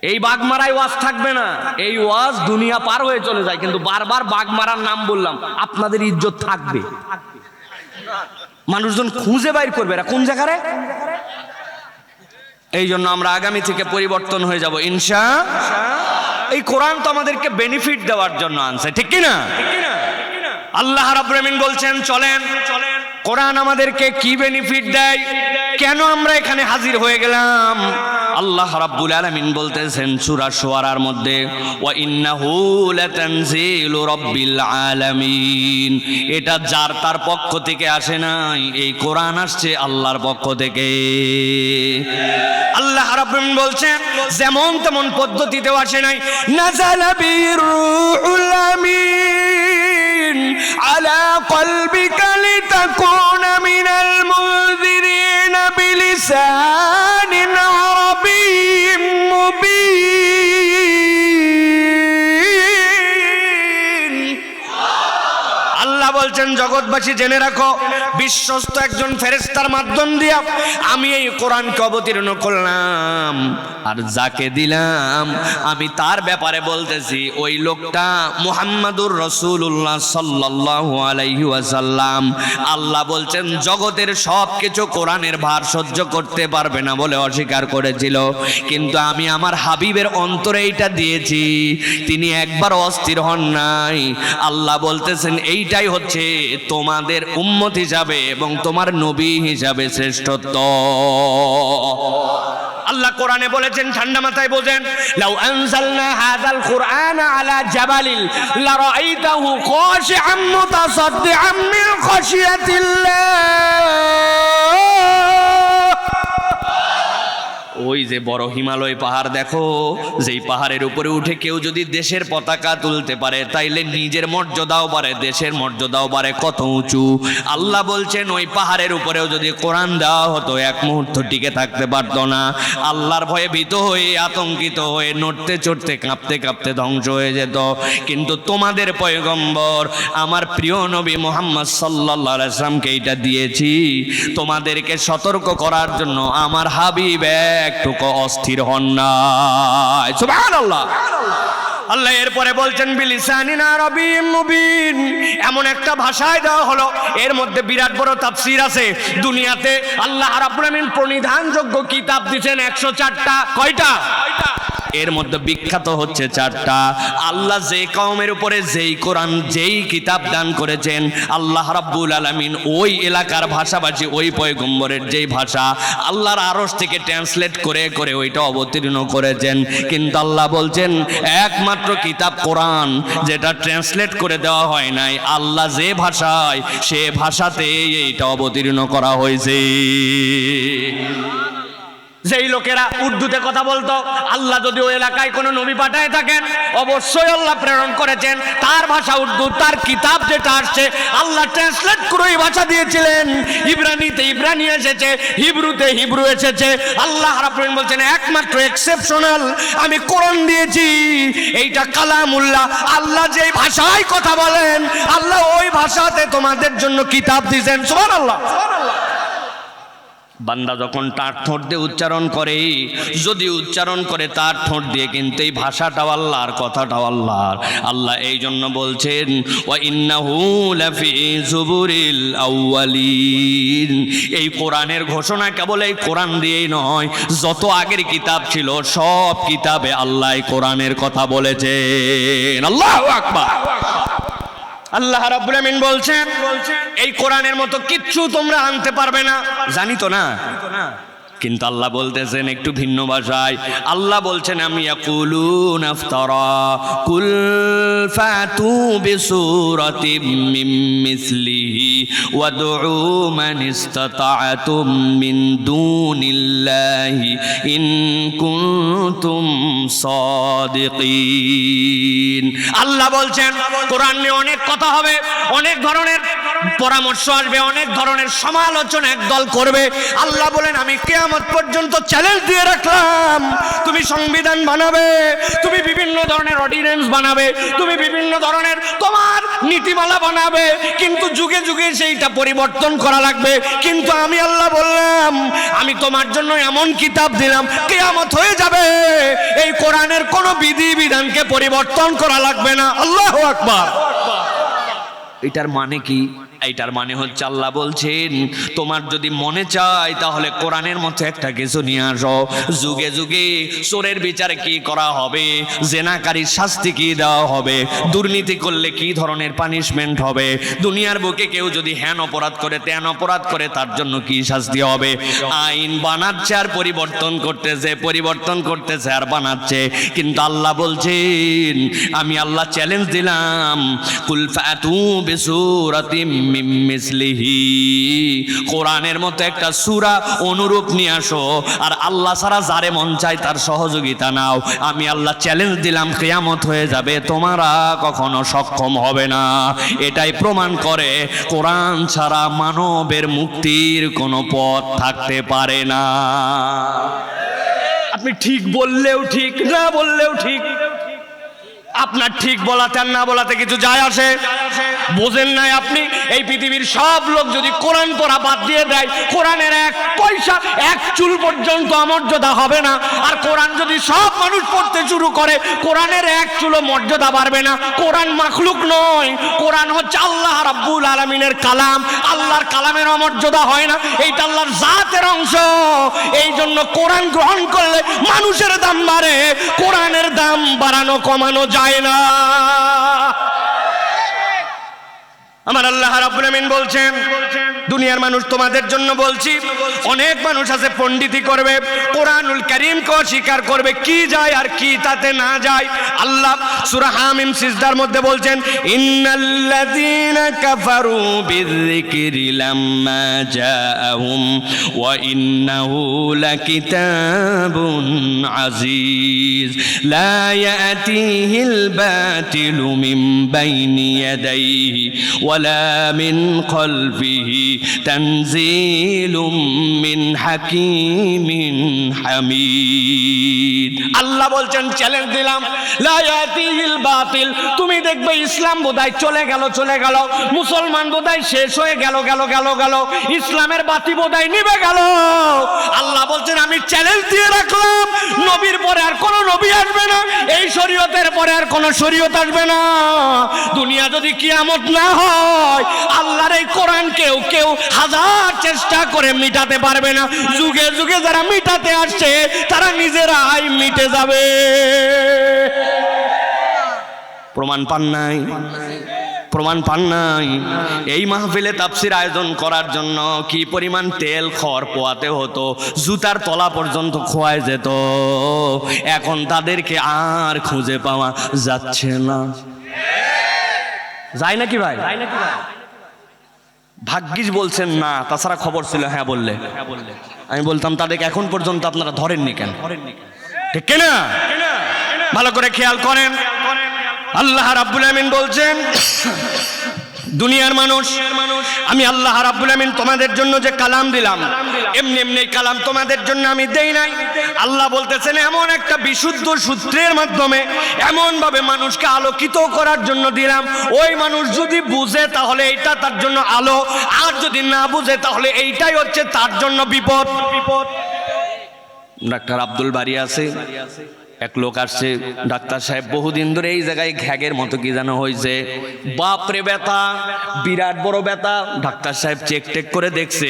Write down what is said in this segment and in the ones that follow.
এই বাগমারায় ওয়াজ থাকবে না, এই ওয়াজ দুনিয়া পার হয়ে চলে যায়, কিন্তু বারবার বাগমারার নাম বললাম, আপনাদের ইজ্জত থাকবে, মানুষজন খুঁজে বাইর করবে এরা কোন জায়গায়। এই জন্য আমরা আগামী থেকে পরিবর্তন হয়ে যাব ইনশাআল্লাহ। এই কোরআন তো আমাদেরকে বেনিফিট দেওয়ার জন্য আনছে, ঠিক কি না? আল্লাহ রাব্বুল আমিন বলছেন চলেন, কোরআন আমাদেরকে কি বেনিফিট দেয়, কেন আমরা এখানে হাজির হয়ে গেলাম। আল্লাহ রাব্বুল আলামিন বলতেছেন সূরা শুআরার মধ্যে, ওয়া ইন্নাহু লাতানজিলু রাব্বিল আলামিন, এটা যার তার পক্ষ থেকে আসে নাই, এই কোরআন আসছে আল্লাহর পক্ষ থেকে। আল্লাহ রাব্বুল আমিন বলছেন যেমন তেমন পদ্ধতিতেও আসে নাই, নাযালা বির রূহুল আমিন আলা কলবিকা লিতাকুনা মিনাল মুনযিরিনা বিলিসানিন আরাবিয়্যিম মুবিন। আল্লাহ বলছেন জগৎবাসী জেনে রাখো, বিশ্বস্ত একজন ফেরেশতার মাধ্যম দিয়া আমি এই কোরআনকে অবতীর্ণ করলাম, আর যাকে দিলাম আমি তার ব্যাপারে বলতেছি ওই লোকটা মুহাম্মাদুর রাসূলুল্লাহ সাল্লাল্লাহু আলাইহি ওয়াসাল্লাম। আল্লাহ বলছেন জগতের সব কিছু কোরআনের ভার সহ্য করতে পারবে না বলে অস্বীকার করেছিল, কিন্তু আমি আমার হাবিবের অন্তরে এইটা দিয়েছি, তিনি একবার অস্থির হন নাই। আল্লাহ বলতেছেন এইটাই হচ্ছে তোমাদের উম্মত হিসাবে এবং তোমার নবী হিসাবে শ্রেষ্ঠত্ব। আল্লাহ কোরআনে বলেছেন, ঠান্ডা মাথায় বোঝেন, লাউ আনজালনা হাযাল কুরআনা আলা জাবালিন লারাআইতাহু খাশিআম মুতাসাদ্দিআম মিন খাশিয়াতিল্লাহ। ওই যে বড় হিমালয় পাহাড় দেখো, যেই পাহাড়ের উপরে উঠে কেউ যদি দেশের পতাকা তুলতে পারে তাইলে নিজের মর্যাদাও বাড়ে, দেশের মর্যাদাও বাড়ে, কত উঁচু। আল্লাহ বলছেন ওই পাহাড়ের উপরেও যদি কোরআন দেওয়া হতো এক মুহূর্ত টিকে থাকতে পারতো না, আল্লাহর ভয়ে ভীত হয়ে আতঙ্কিত হয়ে নড়তে চড়তে কাঁপতে কাঁপতে ধ্বংস হয়ে যেত। কিন্তু তোমাদের পয়গম্বর আমার প্রিয় নবী মুহাম্মদ সাল্লাল্লাহু আলাইহি ওয়াসাল্লামকে এইটা দিয়েছি তোমাদেরকে সতর্ক করার জন্য। আমার হাবিব একটুকু অস্থির হন না, সুবহানাল্লাহ। আল্লাহ এরপরে বলছেন বিলিসানিন আরাবিয়্যিম মুবিন, এমন একটা ভাষায় দেওয়া হলো, এর মধ্যে বিরাট বড় তাফসীর আছে। দুনিয়াতে আল্লাহ রাব্বুল আমিন প্রণিধানযোগ্য কিতাব দিয়েছেন 104টা। কয়টা? এর মধ্যে বিখ্যাত হচ্ছে 4টা। আল্লাহ যে কওমের উপরে যেই কোরআন যেই কিতাব দান করেছেন, আল্লাহ রাব্বুল আলামিন ওই এলাকার ভাষাভাষী ওই পয়গম্বরের যেই ভাষা আল্লাহর আরশ থেকে ট্রান্সলেট করে করে ওইটা অবতীর্ণ করেছেন। কিন্তু আল্লাহ বলছেন একমাত্র কিতাব কোরআন যেটা ট্রান্সলেট করে দেওয়া হয় নাই, আল্লাহ যে ভাষায় সে ভাষাতেই এইটা অবতীর্ণ করা হয়েছে। যেই লোকেরা উর্দুতে কথা বলতো, আল্লাহ যদি ওই এলাকায় কোনো নবী পাঠায় থাকেন অবশ্যই আল্লাহ প্রেরণ করেছেন, তার ভাষা উর্দু, তার কিতাব যেটা আসছে আল্লাহ ট্রান্সলেট করে ওই ভাষা দিয়েছিলেন। ইব্রানিতে ইব্রানি এসেছে, হিব্রুতে হিব্রু এসেছে। আল্লাহ রাব্বুল আলামিন বলছেন একমাত্র এক্সেপশনাল আমি কোরআন দিয়েছি, এইটা কালামুল্লাহ। আল্লাহ যেই ভাষায় কথা বলেন আল্লাহ ওই ভাষাতে তোমাদের জন্য কিতাব দিয়েছেন, সুবহানাল্লাহ। বান্দা যখন তার ঠোঁট দিয়ে উচ্চারণ করে, যদি উচ্চারণ করে তার ঠোঁট দিয়ে, কিন্তু এই ভাষাটাও আল্লাহর, কথাটাও আল্লাহর। আল্লাহ এই জন্য বলছেন ওয়া ইন্নাহু লাফি যুবুরিল আউয়ালিন, এই কোরআনের ঘোষণা কেবল এই কোরআন দিয়েই নয়, যত আগের কিতাব ছিল সব কিতাবে আল্লাহ কোরআনের কথা বলেছেন। আল্লাহু আকবার। আল্লাহ রাব্বুল আমিন বলছেন এই কোরআনের মতো কিচ্ছু তোমরা আনতে পারবে না, জানি তো না, কিন্তু আল্লাহ বলতেছেন একটু ভিন্ন ভাষায়। আল্লাহ বলছেন আমি ইয়াকুলুন আফতারা কুল ফাতু বিসূরাতিম মিন মিসলিহি ওয়াদউ মান ইসতাতা'তুম মিন দুনিল্লাহি ইন কুনতুম সাদিকিন। আল্লাহ বলছেন কোরআন নিয়ে অনেক কথা হবে, অনেক ধরনের পরামর্শ আসবে, অনেক ধরনের সমালোচনা একদল করবে। আল্লাহ বলেন আমি কিয়ামত পর্যন্ত চ্যালেঞ্জ দিয়ে রাখলাম, তুমি সংবিধান বানাবে, তুমি বিভিন্ন ধরনের অর্ডিন্যান্স বানাবে, তুমি বিভিন্ন ধরনের তোমার নীতিমালা বানাবে, কিন্তু যুগে যুগে সেইটা পরিবর্তন করা লাগবে। কিন্তু আমি আল্লাহ বললাম আমি তোমার জন্য এমন কিতাব দিলাম কিয়ামত হয়ে যাবে এই কোরআন কোনো বিধি বিধানকে পরিবর্তন করা লাগবে না। আল্লাহু আকবার। এটার মানে কি? এইটার মানে হচ্ছে আল্লাহ বলছেন তোমার যদি মনে চায় তাহলে কোরআনের মতো একটা কিছু নিয়ে আসো। যুগে যুগে চোরের বিচারে কি করা হবে, জেনাকারীর শাস্তি কি দেওয়া হবে, দুর্নীতি করলে কি ধরনের পানিশমেন্ট হবে, দুনিয়ার বুকে কেউ যদি হ্যান অপরাধ করে ত্যান অপরাধ করে তার জন্য কি শাস্তি হবে। আইন বানাচ্ছে আর পরিবর্তন করতেছে আর বানাচ্ছে। কিন্তু আল্লাহ বলছেন আমি আল্লাহ চ্যালেঞ্জ দিলাম, কুল ফাতু বিসূরাতিম মিন মিসলিহি, কোরআনের মতো একটা সূরা অনুরূপ নিয়ে আসো আর আল্লাহ ছাড়া যারে মন চায় তার সহযোগিতা নাও। আমি আল্লাহ চ্যালেঞ্জ দিলাম কিয়ামত হয়ে যাবে, তোমরা কখনো সক্ষম হবে না। এটাই প্রমাণ করে কোরআন ছাড়া মানবের মুক্তির কোনো পথ থাকতে পারে না। আপনি ঠিক বললেও ঠিক, না বললেও ঠিক। আপনার ঠিক বলাতে আর না বলাতে কিছু যায় আসে? বোঝেন নাই আপনি? এই পৃথিবীর সব লোক যদি কোরআন পড়া বাদ দিয়ে দেয়, কোরআনের এক পয়সা এক চুল পর্যন্ত অমর্যাদা হবে না। আর কোরআন যদি সব মানুষ পড়তে শুরু করে, কোরআনের এক চুলও মর্যাদা বাড়বে না। কোরআন মাখলুক নয়, কোরআন হচ্ছে আল্লাহ রাব্বুল আলামিনের কালাম। আল্লাহর কালামের অমর্যাদা হয় না, এইটা আল্লাহর জাতের অংশ। এই জন্য কোরআন গ্রহণ করলে মানুষের দাম বাড়ে, কোরআনের দাম বাড়ানো কমানো যায় না। আমার আল্লাহ রাব্বুল আমিন বলছেন দুনিয়ার মানুষ তোমাদের জন্য বলছি, অনেক মানুষ আছে পণ্ডিতি করবে, কোরআনুল কারীমকে অস্বীকার করবে, কি যায় আর কি তাতে না যায়। আল্লাহ সূরা হামিম সিজদার মধ্যে বলছেন ইন্নাল্লাযীনা কাফারু বিযিকরি লাম্মা জাআহুম ওয়া ইন্নাহু লাকিতাবুন আজিজ লা ইয়াতিহিল বাতিলু মিন বাইনি ইয়াদাইহি ওয়ালা মিন খালফিহি তানজিলুম মিন হাকিমিন হামিদ। আল্লাহ বলছেন চ্যালেঞ্জ দিলাম, লা ইয়াতিহিল বাতিল, তুমি দেখবে ইসলাম বোধহয় চলে গেল, মুসলমান বোধহয় শেষ হয়ে গেল, ইসলামের বাতি বোধহয় নিভে গেল। আল্লাহ বলছেন আমি চ্যালেঞ্জ দিয়ে রাখলাম, নবীর পরে আর কোনো নবী আসবে না, এই শরীয়তের পরে আর কোনো শরীয়ত আসবে না। দুনিয়া যদি কিয়ামত না হয়, আল্লাহর এই কোরআন কেউ হাজার চেষ্টা করে মিটাতে পারবে না। যুগে যুগে যারা মিটাতে আসছে তারা নিজেরাই মিটে যাবে। প্রমাণ পান নাই? এই মাহফিলে তাফসীর আয়োজন করার জন্য কি পরিমাণ তেল খড় পোয়াতে হতো, জুতার তলা পর্যন্ত খোয়ায় যেত। এখন তাদেরকে আর খুঁজে পাওয়া যাচ্ছে না। যায় নাকি ভাই? ভাগ্যিস বলছেন না, তাছাড়া খবর ছিল হ্যাঁ বললে। আমি বলতাম তাদেরকে এখন পর্যন্ত আপনারা ধরেননি কেন? ঠিক কিনা? ভালো করে খেয়াল করেন। আল্লাহ রাব্বুল আমিন বলছেন দুনিয়ার মানুষ, আমি আল্লাহ রাব্বুল আমিন তোমাদের জন্য যে কালাম দিলাম, এমনি কালাম তোমাদের জন্য আমি দেই নাই। আল্লাহ বলতেছেন এমন একটা বিশুদ্ধ সূত্রের মাধ্যমে এমন ভাবে মানুষকে আলোকিত করার জন্য দিলাম, ওই মানুষ যদি বুঝে তাহলে এইটা তার জন্য আলো, আর যদি না বুঝে তাহলে এইটাই হচ্ছে তার জন্য বিপদ। ডাক্তার আব্দুল বারী আছে, এক লোক আসছে, ডাক্তার সাহেব বহুদিন ধরে এই জায়গায় ঘ্যাগের মতো কি যেন হয়েছে, বাপরে ব্যথা, বিরাট বড় ব্যথা। ডাক্তার সাহেব চেক করে দেখছে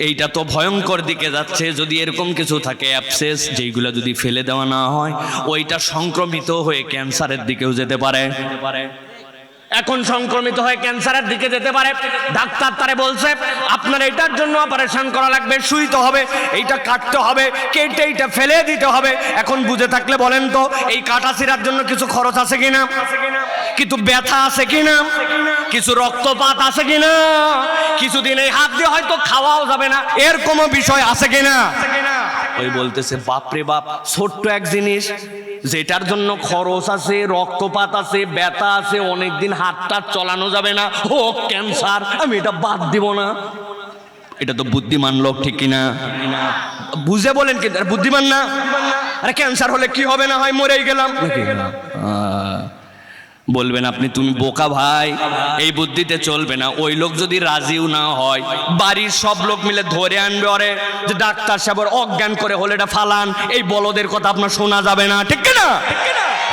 এইটা তো ভয়ঙ্কর দিকে যাচ্ছে, যদি এরকম কিছু থাকে অ্যাবসেস যেইগুলো যদি ফেলে দেওয়া না হয় ওইটা সংক্রমিত হয়ে ক্যান্সারের দিকেও যেতে পারে। এখন সংক্রমিত হয়ে ক্যান্সারের দিকে যেতে পারে। ডাক্তার তারে বলছে আপনার এটার জন্য অপারেশন করা লাগবে, শুইতে হবে, এইটা কাটতে হবে, কেটে এইটা ফেলে দিতে হবে। এখন বুঝে থাকলে বলেন তো এই কাটা ছিঁড়ার জন্য কিছু খরচ আছে কিনা, কিছু ব্যথা আছে কিনা, কিছু রক্তপাত আছে কিনা, কিছুদিন এই হাত দিয়ে হয়তো খাওয়াও যাবে না, এর কোনো বিষয় আছে কিনা? ওই বলতেছে বাপরে বাপ, ছোট্ট এক জিনিস যেটার জন্য খরচ আছে, রক্তপাত আছে, ব্যথা আছে, অনেকদিন হাতটা চলানো যাবে না, ও ক্যান্সার, আমি এটা বাদ দিব না। এটা তো বুদ্ধিমান লোক, ঠিক কিনা? বুঝে বলেন কিন্তু বুদ্ধিমান না। আরে ক্যান্সার হলে কি হবে, না হয় মরেই গেলাম। বলবেন আপনি তুমি বোকা ভাই, এই বুদ্ধিতে চলবে না। ওই লোক যদি রাজিও না হয়, বাড়ির সব লোক মিলে ধরে আনবে ওরে, যে ডাক্তার সাহেব অজ্ঞান করে হলে এটা ফালান, এই বলদের কথা আপনার শোনা যাবে না, ঠিক কিনা?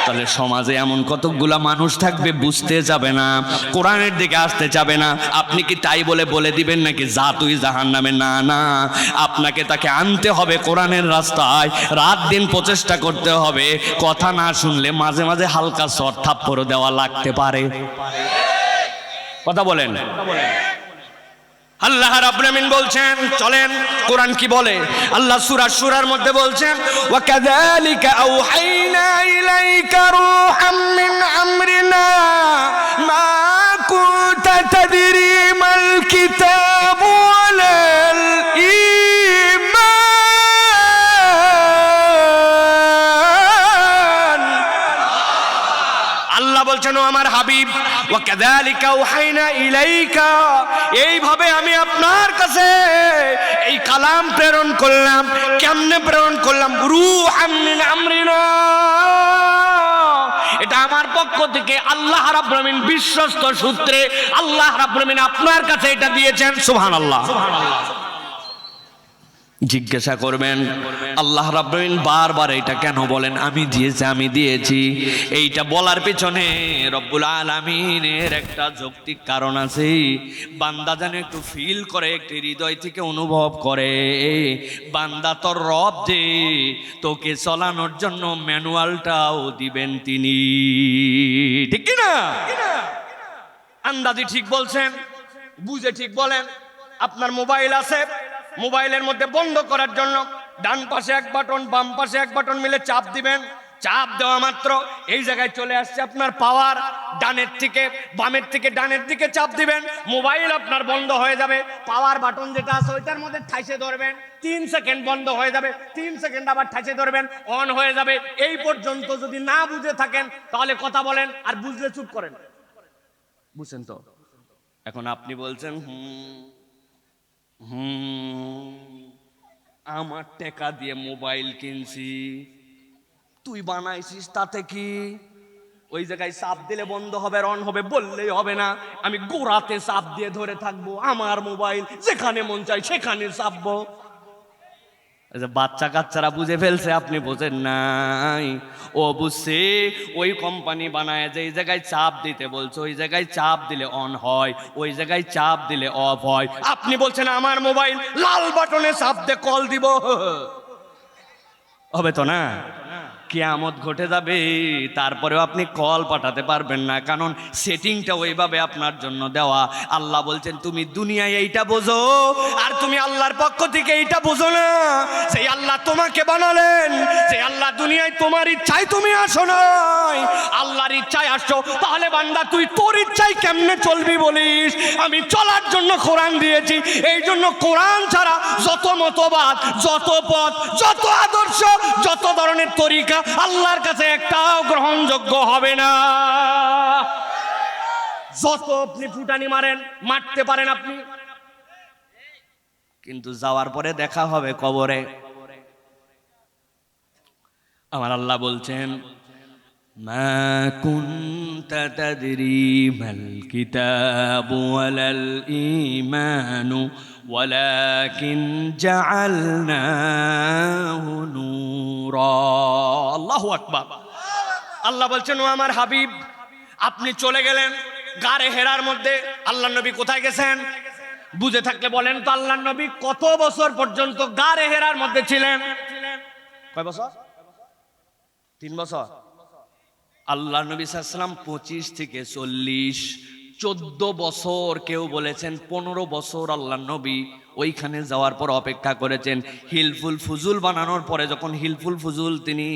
তাহলে সমাজে এমন কতগুলা মানুষ থাকবে বুঝতে যাবে না, কোরআনের দিকে আসতে যাবে না। আপনি কি তাই বলে দিবেন নাকি যা তুই জাহান্নামে? না না, আপনাকে তাকে আনতে হবে কোরআনের রাস্তায়, রাত দিন প্রচেষ্টা করতে হবে। কথা না শুনলে মাঝে মাঝে হালকা চড় থাপ্পড় দেওয়া লাগতে পারে। কথা বলেন। আল্লাহ রাব্বুল আমিন বলছেন, চলেন কোরআন কি বলে। আল্লাহ সূরা সূরার মধ্যে বলছেন, ওয়া কাযালিকা আওহাইনা ইলাইকা রূহাম মিন আমরিনা মা কুনতা তাদরি মাল কিতাবু ওয়ালাল ঈমান। আল্লাহ বলছেন, ও আমার হাবিব, ওয়া কাযালিকা আওহাইনা ইলাইকা, এইভাবে আমি আপনার কাছে এই কালাম প্রেরণ করলাম। কেমনে প্রেরণ করলাম? রূহাম মিন আমরিনা, এটা আমার পক্ষ থেকে আল্লাহ রাব্বুল আমিন বিশ্বস্ত সূত্রে আল্লাহ রাব্বুল আমিন আপনার কাছে এটা দিয়েছেন। সুবহানাল্লাহ। জিজ্ঞাসা করবেন, আল্লাহ রাব্বুল আমিন বারবার এটা কেন বলেন? আমি দিয়েছি। এইটা বলার পিছনে রব্বুল আলামিনের একটা যৌক্তিক কারণ আছে। বান্দা যেন একটু ফিল করে, একটু হৃদয় থেকে অনুভব করে, বান্দা তোর রব যে তোকে চলানোর জন্য ম্যানুয়ালটাও দিবেন তিনি। ঠিক কি না? আন্দাজি ঠিক বলছেন, বুঝে ঠিক বলেন। আপনার মোবাইল আছে, মোবাইলের মধ্যে বন্ধ করার জন্য ডান পাশে এক বাটন, বাম পাশে এক বাটন মিলে চাপ দিবেন। চাপ দেওয়া মাত্র এই জায়গায় চলে আসছে আপনার পাওয়ার। ডানের থেকে বামের থেকে ডানের দিকে চাপ দিবেন, মোবাইল আপনার বন্ধ হয়ে যাবে। পাওয়ার বাটন যেটা আছে ওইটার মধ্যে ঠাইসে ধরবেন, 3 সেকেন্ড বন্ধ হয়ে যাবে, 3 সেকেন্ড আবার ঠাইসে ধরবেন, অন হয়ে যাবে। এই পর্যন্ত যদি না বুঝে থাকেন তাহলে কথা বলেন, আর বুঝলে চুপ করেন। বুঝছেন তো? এখন আপনি বলছেন আমার টাকা দিয়ে মোবাইল কিনছি, তুই বানাইছিস, তাতে কি? ওই জায়গায় চাপ দিলে বন্ধ হবে, অন হবে বললেই হবে না। আমি গোড়াতে চাপ দিয়ে ধরে থাকবো, আমার মোবাইল যেখানে মন চাই সেখানে চাপবো। বাচ্চা কাচ্চারা বুঝে ফেলছে, আপনি বোঝেন নাই। ও বুঝছে, ওই কোম্পানি বানায় যে এই জায়গায় চাপ দিতে বলছে, ওই জায়গায় চাপ দিলে অন হয়, ওই জায়গায় চাপ দিলে অফ হয়। আপনি বলছেন আমার মোবাইল, লাল বাটনে চাপ দিয়ে কল দিব, হবে তো না? কিয়ামত ঘটে যাবে, তারপরেও আপনি কল পাঠাতে পারবেন না, কারণ সেটিংটা ওইভাবে আপনার জন্য দেওয়া। আল্লাহ বলছেন তুমি দুনিয়ায় এইটা বোঝো, আর তুমি আল্লাহর পক্ষ থেকে এইটা বোঝো না। সেই আল্লাহ তোমাকে বানালেন, সেই আল্লাহ দুনিয়ায় তোমার ইচ্ছায় তুমি আসো নাই, আল্লাহর ইচ্ছায় আসছো। তাহলে বান্দা তুই তোর ইচ্ছায় কেমনে চলবি বলিস? আমি চলার জন্য কোরআন দিয়েছি, এই জন্য কোরআন ছাড়া যত মতবাদ, যত পথ, যত আদর্শ, যত ধরনের তরিকা আল্লাহর কাছে একটাও গ্রহণযোগ্য হবে না। যত আপনি ফুটানি মারতে পারেন আপনি, কিন্তু যাওয়ার পরে দেখা হবে কবরে। আমার আল্লাহ বলছেন, মা কুনতা তাদরি মাল কিতাবু ওয়ালাল ঈমানু ওয়ালাকিন জাআলনাহু নূরা। আল্লাহু আকবার। আল্লাহ বলছেন, ও আমার হাবিব, আপনি চলে গেলেন গারে হেরার মধ্যে। আল্লাহর নবী কোথায় গেছেন? বুঝে থাকলে বলেন তো, আল্লাহর নবী কত বছর পর্যন্ত গারে হেরার মধ্যে ছিলেন? কয় বছর? 3 বছর। আল্লাহ নবী সাল্লাল্লাহু আলাইহি ওয়াসাল্লাম 25 থেকে 40, 14 বছর, কেউ বলেছেন 15 বছর আল্লাহ নবী ওইখানে যাওয়ার পর অপেক্ষা করেছেন। হিলফুল ফুজুল বানানোর পরে যখন হিলফুল ফুজুল তিনি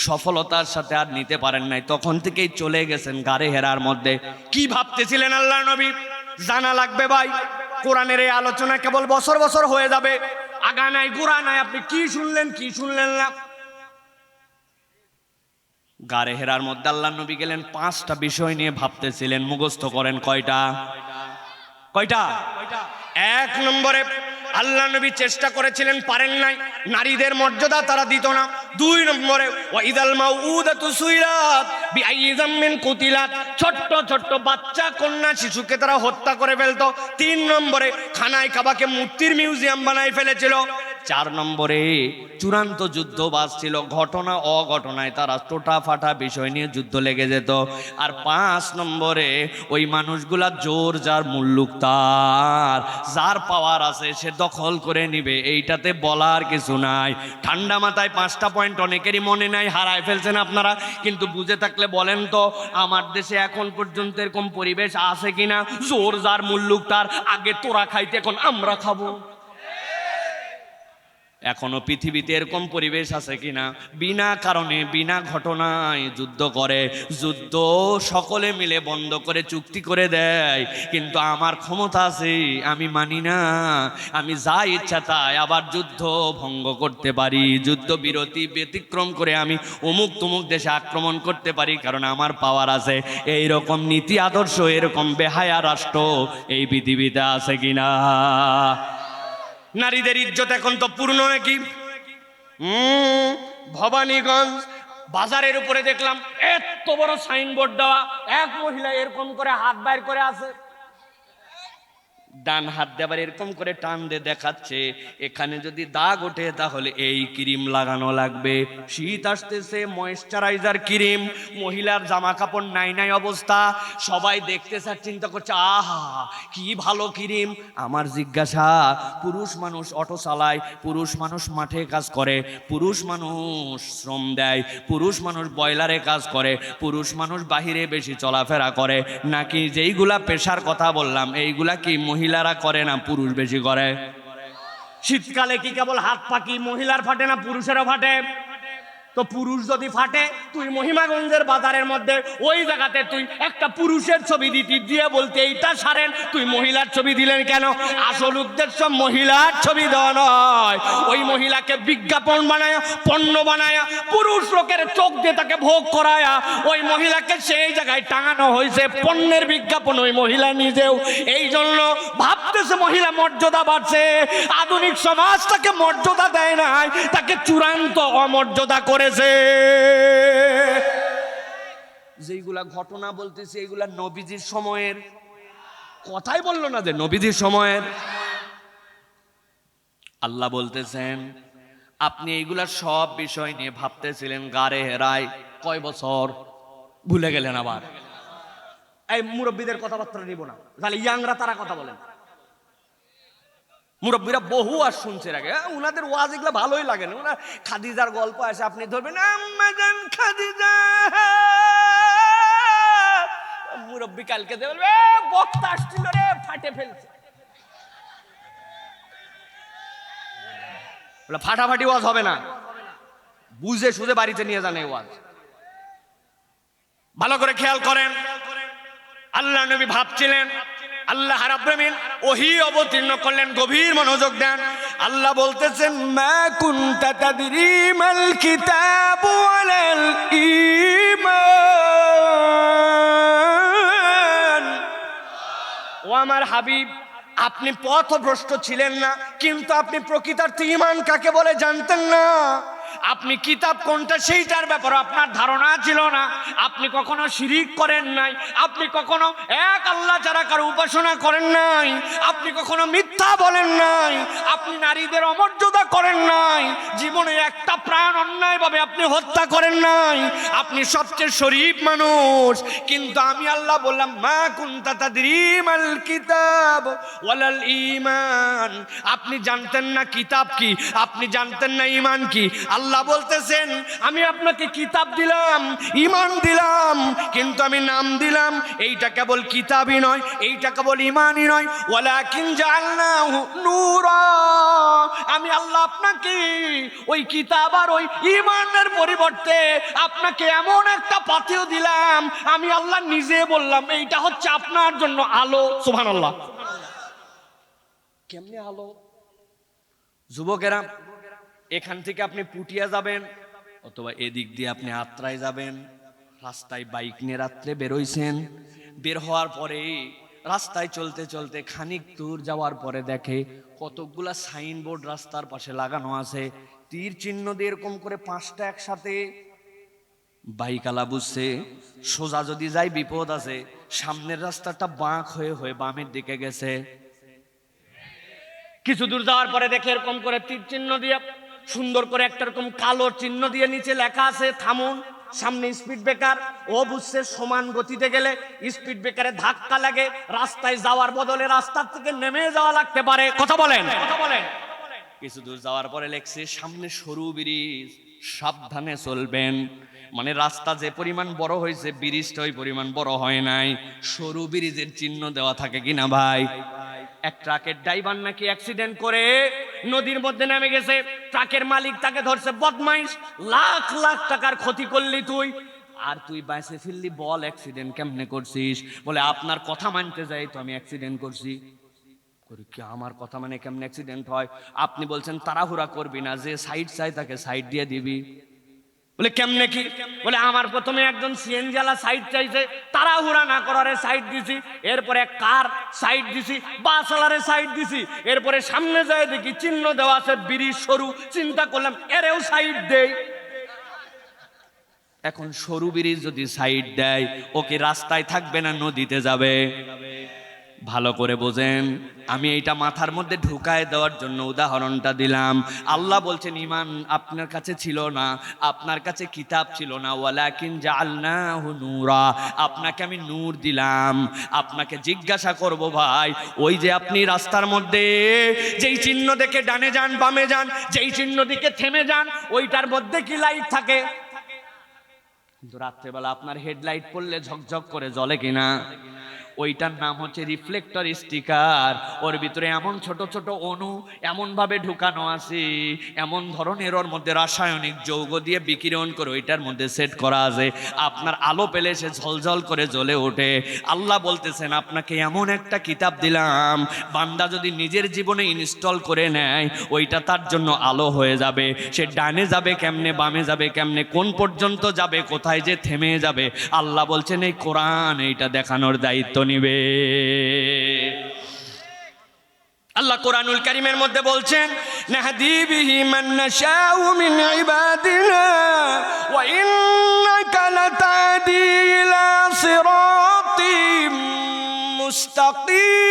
সফলতার সাথে আর নিতে পারেন নাই, তখন থেকেই চলে গেছেন গারে হেরার মধ্যে। কি ভাবতেছিলেন আল্লাহ নবী? জানা লাগবে ভাই, কোরআনের এই আলোচনা কেবল বছর বছর হয়ে যাবে, আগা নাই গোড়া নাই। আপনি কি শুনলেন কি শুনলেন না? গারে হেরার মধ্যে আল্লাহ নবী গেলেন, 5টা বিষয় নিয়ে ভাবতেছিলেন। মুখস্থ করেন, কয়টা? 1 নম্বরে আল্লাহ নবী চেষ্টা করেছিলেন, পারেন নাই, নারীদের মর্যাদা তারা দিত না। 2 নম্বরে ওয়াইদাল মাউউদাতু সুইলাত বিআইয়ি যামমিন কুতিলাত, ছোট্ট ছোট্ট বাচ্চা কন্যা শিশুকে তারা হত্যা করে ফেলতো। 3 নম্বরে খানায় কাবাকে মূর্তির মিউজিয়াম বানাই ফেলেছিল। 4 নম্বরে চূড়ান্ত যুদ্ধ বাজছিল, ঘটনা অঘটনায় তারা টোটা ফাটা বিষয় নিয়ে যুদ্ধ লেগে যেত। আর 5 নম্বরে ওই মানুষগুলা জোর যার মুল্লুক তার, যার পাওয়ার আছে সে দখল করে নিবে, এইটাতে বলার কিছু নাই। ঠান্ডা মাথায় 5টা পয়েন্ট অনেকেরই মনে নাই, হারায় ফেলছেন আপনারা, কিন্তু বুঝে থাকলে বলেন তো আমার দেশে এখন পর্যন্ত এরকম পরিবেশ আছে কিনা? জোর যার মুল্লুক তার, আগে তোরা খাইতে এখন আমরা খাবো। এখনো পৃথিবীতে এরকম পরিবেশ আছে কিনা? বিনা কারণে বিনা ঘটনায় যুদ্ধ করে, যুদ্ধ সকলে মিলে বন্ধ করে চুক্তি করে দেয়, কিন্তু আমার ক্ষমতা আছে, আমি মানি না, আমি যা ইচ্ছা তাই আবার যুদ্ধ ভঙ্গ করতে পারি, যুদ্ধ বিরতি ব্যতিক্রম করে আমি অমুক তমুক দেশে আক্রমণ করতে পারি, কারণ আমার পাওয়ার আছে। এই রকম নীতি আদর্শ, এরকম বেহায়া রাষ্ট্র এই পৃথিবীতে আছে কিনা? নারীদের ইজ্জত এখন তো পূর্ণ নাকি? ভবানীগঞ্জ বাজারের উপরে দেখলাম এত বড় সাইনবোর্ড দেওয়া, এক মহিলা এরকম করে হাত বাইর করে আছে, ডান হাত দিয়ে আবার এরকম করে টান দিয়ে দেখাচ্ছে, এখানে যদি দাগ ওঠে তাহলে এই ক্রিম লাগানো লাগবে, শীত আসতেছে ময়েশ্চারাইজার ক্রিম। মহিলার জামা কাপড় নাই নাই অবস্থা, সবাই দেখতেছে আর চিন্তা করছে আহা কি ভালো ক্রিম। আমার জিজ্ঞাসা, পুরুষ মানুষ অটো চালায়, পুরুষ মানুষ মাঠে কাজ করে, পুরুষ মানুষ শ্রম দেয়, পুরুষ মানুষ বয়লারে কাজ করে, পুরুষ মানুষ বাহিরে বেশি চলাফেরা করে, নাকি যেইগুলা পেশার কথা বললাম এইগুলা কি মহিলারা করে না পুরুষ বেশি করে? শীতকালে কি কেবল হাত পাকি মহিলার ফাটে না পুরুষেরও ফাটে? তো পুরুষ যদি ফাটে, তুই মহিমাগঞ্জের বাজারের মধ্যে ওই জায়গাতে তুই একটা পুরুষের ছবি দিয়ে বলতে এইটা সারেন, তুই মহিলার ছবি দিলেন কেন? আসল উদ্দেশ্য মহিলার ছবি দেওয়া নয়, ওই মহিলাকে বিজ্ঞাপন বানায়, পণ্য বানায়, পুরুষ লোকের চোখ দিয়ে তাকে ভোগ করায়, ওই মহিলাকে সেই জায়গায় টাঙানো হয়েছে পণ্যের বিজ্ঞাপন, ওই মহিলা নিজেও। এই জন্য ভাবতেছে মহিলা মর্যাদা বাড়ছে, আধুনিক সমাজ তাকে মর্যাদা দেয় নাই, তাকে চূড়ান্ত অমর্যাদা করেছে। যেগুলা ঘটনা বলতেছে এগুলা নবীজির সময়ের কথাই বললো না, যে নবীজির সময়ের। আল্লাহ বলতেছেন আপনি এইগুলা সব বিষয় নিয়ে ভাবতেছিলেন গারে হেরায় কয় বছর, ভুলে গেলেন আবার। এই মুরব্বীদের কথাবার্তা নিব না, তাহলে ইয়াংরা তারা কথা বলেন। মুরব্বীরা বহু আর শুনছে আগে, উনাদের ওয়াজ এগুলো ভালোই লাগে না। ওনার খাদিজার গল্প আসে, আপনি ধরবেন আম্মাজান খাদিজা, মুরব্বী কালকে বলবে বক্তা আসছিল রে ফাটে ফেলছে। ফাটাফাটি ওয়াজ হবে না, বুঝে সুঝে বাড়িতে নিয়ে যান এই ওয়াজ। ভালো করে খেয়াল করেন, আল্লাহ নবী ভাবছিলেন, আল্লাহ রাব্বুল আলামিন ওহী অবতীর্ণ করলেন, গভীর মনোযোগ দেন। আল্লাহ বলতেছেন মা কুনতা তাদরি মাল কিতাবু ওয়ালাল ঈমান। ও আমার হাবিব, আপনি পথভ্রষ্ট ছিলেন না, কিন্তু আপনি প্রকৃতার্থে ঈমান কাকে বলে জানতেন না। আপনি কিতাব কোনটা সেইটার ব্যাপারে আপনার ধারণা ছিল না। আপনি কখনো শিরিক করেন নাই, আপনি কখনো এক আল্লাহ ছাড়া কারো উপাসনা করেন নাই, আপনি কখনো মিথ্যা বলেন নাই, আপনি নারীদের অমর্যাদা করেন নাই, জীবনে একটা প্রাণ অন্যায়ভাবে আপনি হত্যা করেন নাই, আপনি সবচেয়ে শরীফ মানুষ। কিন্তু আমি আল্লাহ বললাম মা কুনতা তাদরি মাল কিতাব ওয়ালাল ঈমান। আপনি জানতেন না কিতাব কি, আপনি জানতেন না ঈমান কি। আল্লাহ বলতেছেন আমি আপনাকে কিতাব দিলাম, ঈমান দিলাম, কিন্তু আমি নাম দিলাম এইটা কেবল কিতাবই নয়, এইটা কেবল ঈমানই নয়, ওয়ালাকিন জাআলনাহু নূরা। আমি আল্লাহ আপনাকে ওই কিতাব আর ওই ঈমানের পরিবর্তে আপনাকে এমন একটা পাথেয় দিলাম, আমি আল্লাহ নিজে বললাম এইটা হচ্ছে আপনার জন্য আলো। সুবহানাল্লাহ। কেমনে আলো? যুবকেরা, এখান থেকে আপনি পুটিয়া যাবেন অথবা এদিক দিয়ে আপনি আত্রায় যাবেন, রাস্তায় বাইক নিয়ে রাত্রে বেরোইছেন, বের হওয়ার পরে রাস্তায় চলতে চলতে খানিক দূর যাওয়ার পরে দেখে কতগুলা সাইনবোর্ড রাস্তার পাশে লাগানো আছে, তীর চিহ্ন দিয়ে এরকম করে 5টা একসাথে। বাইকালা বুঝছে সোজা যদি যাই বিপদ আছে, সামনের রাস্তাটা বাঁক হয়ে হয়ে বামের দিকে গেছে। কিছু দূর যাওয়ার পরে দেখে এরকম করে তীর চিহ্ন দিয়ে সুন্দর করে একটা এরকম কালো চিহ্ন দিয়ে নিচে লেখা আছে থামুন। সামনে স্পিড ব্রেকার। ও বুঝছে সমান গতিতে গেলে স্পিড ব্রেকারে ধাক্কা লাগে, রাস্তায় যাওয়ার বদলে রাস্তার থেকে নেমে যাওয়া লাগতে পারে। কথা বলেন। কিছু দূর যাওয়ার পরে লেখছে সামনে সরু ব্রিজ, সাবধানে চলবেন। মানে রাস্তা যে পরিমাণ বড় হয়েছে ব্রিজটা ওই পরিমাণ বড় হয় নাই। সরু ব্রিজের চিহ্ন দেওয়া থাকে কিনা ভাই? এক ট্রাকের ড্রাইভার নাকি অ্যাক্সিডেন্ট করে নদীর মধ্যে নেমে গেছে। ট্রাকের মালিক তাকে ধরছে, বদমাইশ, লাখ লাখ টাকার ক্ষতি করলি তুই, আর তুই বাইসে ফিরলি, বল অ্যাক্সিডেন্ট কেমনে করছিস? বলে আপনার কথা মানতে যাই তো আমি অ্যাক্সিডেন্ট করছি। কি আমার কথা মানে কেমনে অ্যাক্সিডেন্ট হয়? আপনি বলছেন তাড়াহুড়া করবি না, যে সাইড চাই তাকে সাইড দিয়ে দিবি। বলে কেমনে কি? বলে আমার প্রথমে একজন সিএনজিওয়ালা সাইড চাইছে, তাড়াহুড়া না করারে সাইড দিছি, এরপরে কার সাইড দিছি, বাসওয়ালারে সাইড দিছি, এরপরে সামনে যায় দেখি চিহ্ন দেওয়া আছে ব্রিজ সরু, চিন্তা করলাম এরেও সাইড দেই। এখন সরু ব্রিজ যদি সাইড দেয় ও কি রাস্তায় থাকবে না নদীতে যাবে? ভালো করে বোঝেন, আমি এইটা মাথার মধ্যে ঢুকায় দেওয়ার জন্য উদাহরণটা দিলাম। আল্লাহ বলছেন ঈমান আপনার কাছে ছিল না, আপনার কাছে কিতাব ছিল না, ওয়ালাকিন জাআলনাহু নূরা, আপনাকে আমি নূর দিলাম। আপনাকে জিজ্ঞাসা করব ভাই, ওই যে আপনি রাস্তার মধ্যে যেই চিহ্ন দেখে ডানে যান বামে যান, যেই চিহ্ন দিকে থেমে যান, ওইটার মধ্যে কি লাইট থাকে? কিন্তু রাত্রেবেলা আপনার হেডলাইট পড়লে ঝকঝক করে জ্বলে কিনা? ওইটার নাম হচ্ছে রিফ্লেক্টর স্টিকার। ওর ভিতরে এমন ছোট ছোট অণু এমন ভাবে ঢুকানো আছে, এমন ধরনের ওর মধ্যে রাসায়নিক যৌগ দিয়ে বিকিরণ করে ওইটার মধ্যে সেট করা আছে, আপনার আলো পেলে সে ঝলঝল করে জ্বলে ওঠে। আল্লাহ বলতেছেন আপনাকে এমন একটা কিতাব দিলাম, বান্দা যদি নিজের জীবনে ইনস্টল করে নেয় ওইটা তার জন্য আলো হয়ে যাবে। সে ডানে যাবে কেমনে, বামে যাবে কেমনে, কোন পর্যন্ত যাবে, কোথায় যে থেমে যাবে, আল্লাহ বলছেন এই কোরআন এইটা দেখানোর দায়িত্ব নিবে। আল্লাহ কোরআনুল কারীমের মধ্যে বলছেন নাহদি বিহি মান নাশাউ মিন ইবাদিনা ওয়া ইন্নাকা লাতাদি ইলা সিরাতিম মুস্তাকিম।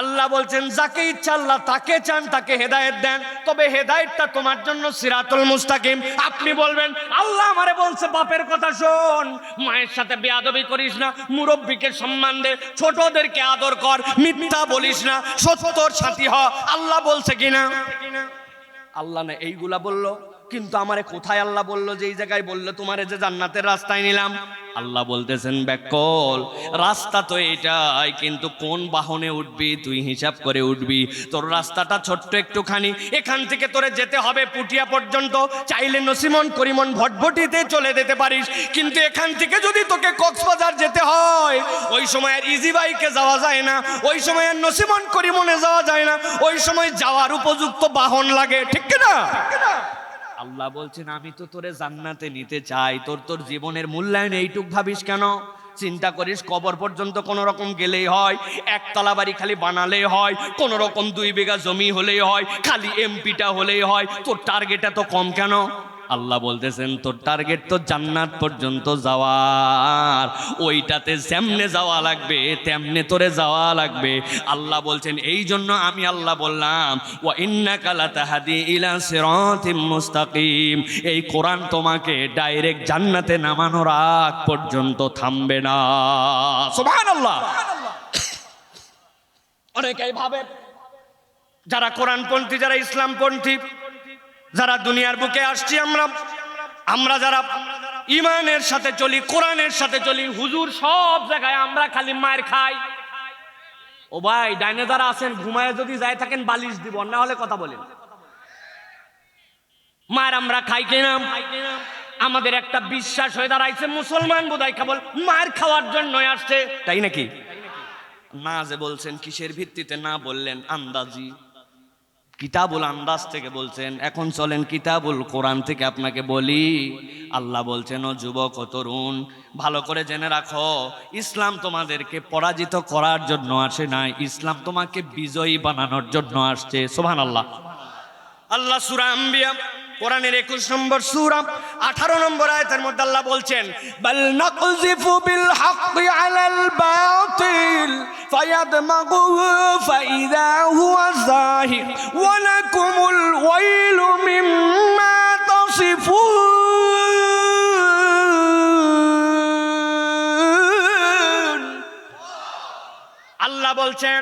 আল্লাহ বলছেন যাকে ইচ্ছা আল্লাহ তাকে চান তাকে হেদায়েত দেন, তবে হেদায়েতটা তোমার জন্য সিরাতুল মুস্তাকিম। আপনি বলবেন আল্লাহ আমারে বলছে বাপের কথা শোন, মায়ের সাথে বেয়াদবি করিস না, মুরব্বীকে সম্মান দে, ছোটদেরকে আদর কর, মিথ্যা বলিস না, সত্যর সাথী হ। আল্লাহ বলছে কিনা? আল্লাহ না এইগুলা বললো, কিন্তু আমারে কোথায় আল্লাহ বললো যে এই জায়গায় বললো তোমারে যে জান্নাতের রাস্তায় নিলাম? আল্লাহ বলতেছেন ব্যাকল, রাস্তা তো এটাই, কিন্তু কোন বাহনে উঠবি তুই হিসাব করে উঠবি। তোর রাস্তাটা ছোট্ট একটুখানি, এখান থেকে তোরে যেতে হবে পুটিয়া পর্যন্ত, চাইলে নসিমন করিমন ভটভটিতে চলে যেতে পারিস, কিন্তু এখান থেকে যদি তোকে কক্সবাজার যেতে হয় ওই সময় আর ইজি বাইকে যাওয়া যায় না, ওই সময় আর নসিমন করিমনে যাওয়া যায় না, ওই সময় যাওয়ার উপযুক্ত বাহন লাগে, ঠিক না? আল্লাহ বলছেন আমি তো তোরে জান্নাতে নিতে চাই, তোর জীবনের মূল্যায়ন এইটুক ভাবিস কেন? চিন্তা করিস কবর পর্যন্ত কোন রকম গেলেই হয়, একতলা বাড়ি খালি বানালেই হয়, কোন রকম 2 বিঘা জমি হলেই হয়, খালি এমপিটা হলেই হয়, তোর টার্গেট এত কম কেন? আল্লাহ বলতেছেন তোর টার্গেট তো জান্নাত পর্যন্ত যাওয়ার, ওইটাতে যেমনে যাওয়া লাগবে তেমনে তোরে যাওয়া লাগবে। আল্লাহ বলছেন এই জন্য আমি আল্লাহ বললাম ওয়া ইন্নাকা লাতাহদি ইলা সিরাতিম মুস্তাকিম, এই কোরআন তোমাকে ডাইরেক্ট জান্নাতে নামানোর আগ পর্যন্ত থামবে না। সুবহানাল্লাহ। অনেকেই ভাবে যারা কোরআনপন্থী, যারা ইসলামপন্থী, যারা দুনিয়ার বুকে আসছি আমরা যারা ইমানের সাথে চলি, কোরআনের সাথে চলি, হুজুর সব জায়গায় আমরা খালি মায়ের খাই। ও ভাই ডাইনে যারা আছেন ঘুমায় যদি যায় থাকেন বালিশ দিব, না হলে কথা বলেন। মায়ের আমরা খাই কিনা? আমাদের একটা বিশ্বাস হয়ে দাঁড়াইছে মুসলমান বোধহয় কেবল মায়ের খাওয়ার জন্য আসছে, তাই নাকি? না যে বলছেন কিসের ভিত্তিতে না বললেন? আন্দাজি কিতাবুল আন্দাজ থেকে বলছেন। এখন চলেন কিতাবুল কোরআন থেকে আপনাকে বলি। আল্লাহ বলছেন ও যুবক ও তরুণ, ভালো করে জেনে রাখো, ইসলাম তোমাদেরকে পরাজিত করার জন্য আসে নাই, ইসলাম তোমাকে বিজয়ী বানানোর জন্য আসছে। সুবহানাল্লাহ। আল্লাহ সূরা আম্বিয়া কোরআনের 21 নম্বর সূরা 18 নম্বর আয়াতের মধ্যে আল্লাহ বলছেন বাল নাকযিফু বিল হাক্কি আলাল বাতিল ফায়াদমাগুহু ফাইযা হুয়া যাহিক ওয়া লাকুমুল ওয়াইলু মিম্মা তাসিফুন। আল্লাহ বলছেন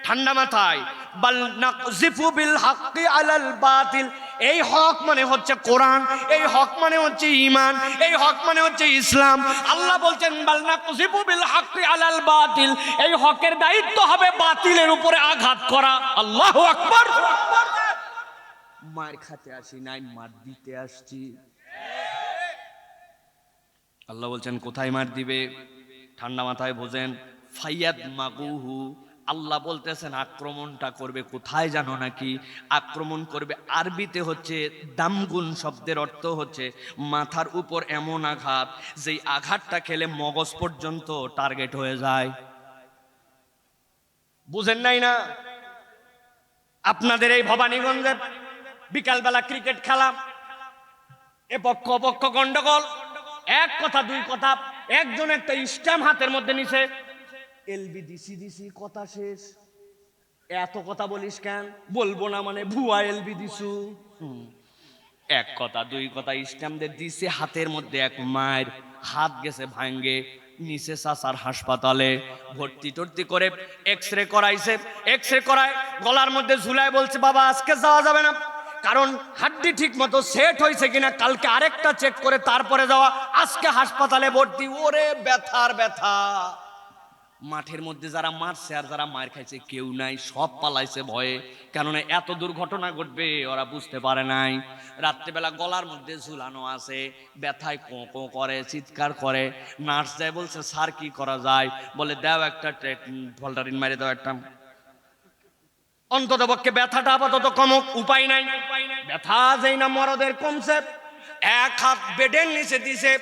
ঠান্ডা মাথায় বাল নাকযিফু বিল হাক্কি আলাল বাতিল, এই হক মানে হচ্ছে কোরআন, এই হক মানে হচ্ছে ঈমান, এই হক মানে হচ্ছে ইসলাম। আল্লাহ বলছেন বাল নাকযিফু বিল হাক্কি আলাল বাতিল, এই হকের দায়িত্ব হবে বাতিলের উপরে আঘাত করা। আল্লাহু আকবার। মার খাতে আসি নাই, মার দিতে আসছি। আল্লাহ বলছেন কোথায় মার দিবে? ঠান্ডা মাথায় বোঝেন। ফাইয়াদ মাগুহু, আল্লাহ বলতেছেন আক্রমণটা করবে কোথায় জানো নাকি? আক্রমণ করবে আরবিতে হচ্ছে দামগুন শব্দের অর্থ হচ্ছে মাথার উপর এমন আঘাত যেই আঘাতটা খেলে মগজ পর্যন্ত টার্গেট হয়ে যায়। বুঝেন নাই না? আপনাদের এই ভবানীগঞ্জে বিকালবেলা ক্রিকেট খেলা, এ পক্ষ অপক্ষ গন্ডগোল, এক কথা দুই কথা, একজন একটা স্ট্যাম্প হাতের মধ্যে নিছে, এলবি দিছি দিছি কথা শেষ। এত কথা বলিস কেন? বলবো না মানে ভুয়া এলবি দিছু। এক কথা দুই কথা স্ট্যাম্পদের দিছে হাতের মধ্যে, এক মায়ের হাত গেছে ভাঙ্গে, নিচে চাচার হাসপাতালে ভর্তি টর্তি করে এক্সরে করাইছে। এক্সরে করায় গলার মধ্যে ঝুলায় বলছে বাবা আজকে যাওয়া যাবে না, কারণ হাড্ডি ঠিক মতো সেট হয়েছে কিনা কালকে আরেকটা চেক করে তারপরে যাওয়া, আজকে হাসপাতালে ভর্তি। ওরে ব্যথার ব্যথা। মাঠের মধ্যে যারা মারছে আর যারা মার খাইছে কেউ নাই, সব পালাইছে ভয়ে, কেননা এত দুর্ঘটনা ঘটবে ওরা বুঝতে পারে নাই। রাত্রেবেলা গলার মধ্যে ঝুলানো আছে, ব্যথায় কোঁ কোঁ করে, চিৎকার করে। নার্স যায় বলছে স্যার কি করা যায়? বলে দাও একটা ভলটারিন মারে দাও একটা, অন্তত পক্ষে ব্যথাটা আপাতত কমক। উপায় নাই, ব্যথা যেই না মরদের কমছে। এক হাত বেডের নিচে দিছে,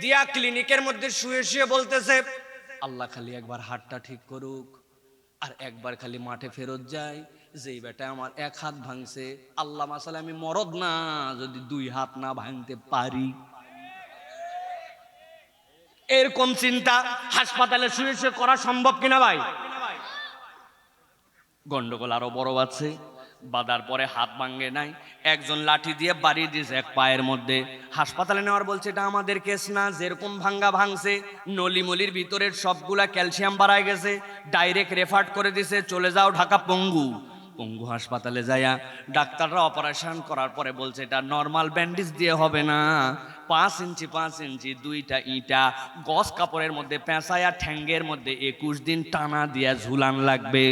দিয়া ক্লিনিকের মধ্যে শুয়ে শুয়ে বলতেছে আল্লাহ খালি একবার হাতটা ঠিক করুক, আর একবার খালি মাঠে ফেরত যায়। যেই বেটা আমার এক হাত ভাঙছে, আল্লাহ মাসালে আমি মরদ না, যদি দুই হাত না ভাঙতে পারি। এরকম চিন্তা হাসপাতালে শুয়ে শুয়ে করা সম্ভব কিনা ভাই? গন্ডগোল আরো বড় আছে। বাঁধার পরে হাত ভাঙে নাই, একজন লাঠি দিয়ে বাড়ি দিয়েছে এক পায়ের মধ্যে। হাসপাতালে নেওয়ার বলছে এটা আমাদের কেস না, যেরকম ভাঙ্গা ভাঙছে নলিমলির ভিতরের সবগুলা ক্যালসিয়াম বাড়ায় গেছে, ডাইরেক্ট রেফার করে দিছে, চলে যাও ঢাকা পঙ্গু। পঙ্গু হাসপাতালে যাইয়া ডাক্তাররা অপারেশন করার পরে বলছে এটা নর্মাল ব্যান্ডেজ দিয়ে হবে না, 5 ইঞ্চি 5 ইঞ্চি দুইটা ইটা গস কাপড়ের মধ্যে পেঁচায়া ঠ্যাঙ্গের মধ্যে 21 দিন টানা দিয়া ঝুলান লাগবে।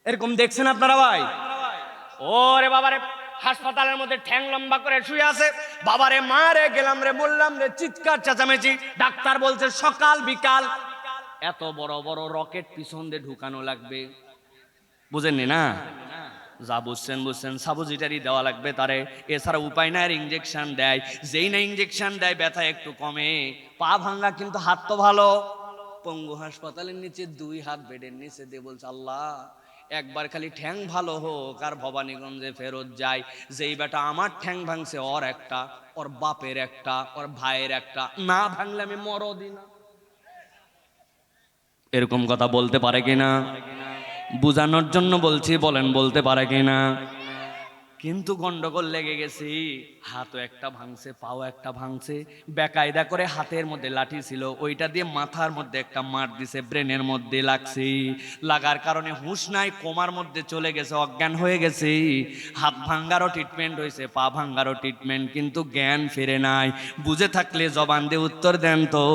এরকম দেখছেন আপনারা ভাই? ওরে বাবারে, হাসপাতালের মধ্যে ঠ্যাং লম্বা করে শুয়ে আছে, বাবারে মারে গেলাম রে বললাম রে, চিৎকার চেঁচামেচি। ডাক্তার বলছে সকাল বিকাল এত বড় বড় রকেট পিছন দিয়ে ঢুকানো লাগবে। বুঝেননি না? যা বুঝছেন বুঝছেন, সাবুজিটারি দেওয়া লাগবে তারে, এছাড়া উপায় নাই। আর ইঞ্জেকশন দেয়, যেই না ইঞ্জেকশন দেয় ব্যথা একটু কমে। পা ভাঙ্গা কিন্তু হাত তো ভালো। পঙ্গু হাসপাতালের নিচে 2 হাত বেডের নিচে দিয়ে বলছে আল্লাহ একবার খালি ঠ্যাং ভালো হোক আর ভবানীগঞ্জে ফেরত যায়। যেই বেটা আমার ঠ্যাং ভাঙছে ওর একটা, ওর বাপের একটা, ওর ভাইয়ের একটা, না ভাঙলে আমি মরদি না। এরকম কথা বলতে পারে কিনা? বুঝানোর জন্য বলছি, বলেন বলতে পারে কিনা? কিন্তু গন্ডগোল লেগে গেছি, হাতও একটা ভাঙছে, পাও একটা ভাঙছে। বেকায়দা করে হাতের মধ্যে লাঠি ছিল, ওইটা দিয়ে মাথার মধ্যে একটা মার দিছে, ব্রেনের মধ্যে লাগছে। লাগার কারণে হুঁশ নাই, কোমার মধ্যে চলে গেছে, অজ্ঞান হয়ে গেছে। হাত ভাঙ্গারও ট্রিটমেন্ট হয়েছে, পা ভাঙ্গারও ট্রিটমেন্ট, কিন্তু জ্ঞান ফিরে নাই। বুঝে থাকলে জবান দিয়ে উত্তর দেন তো,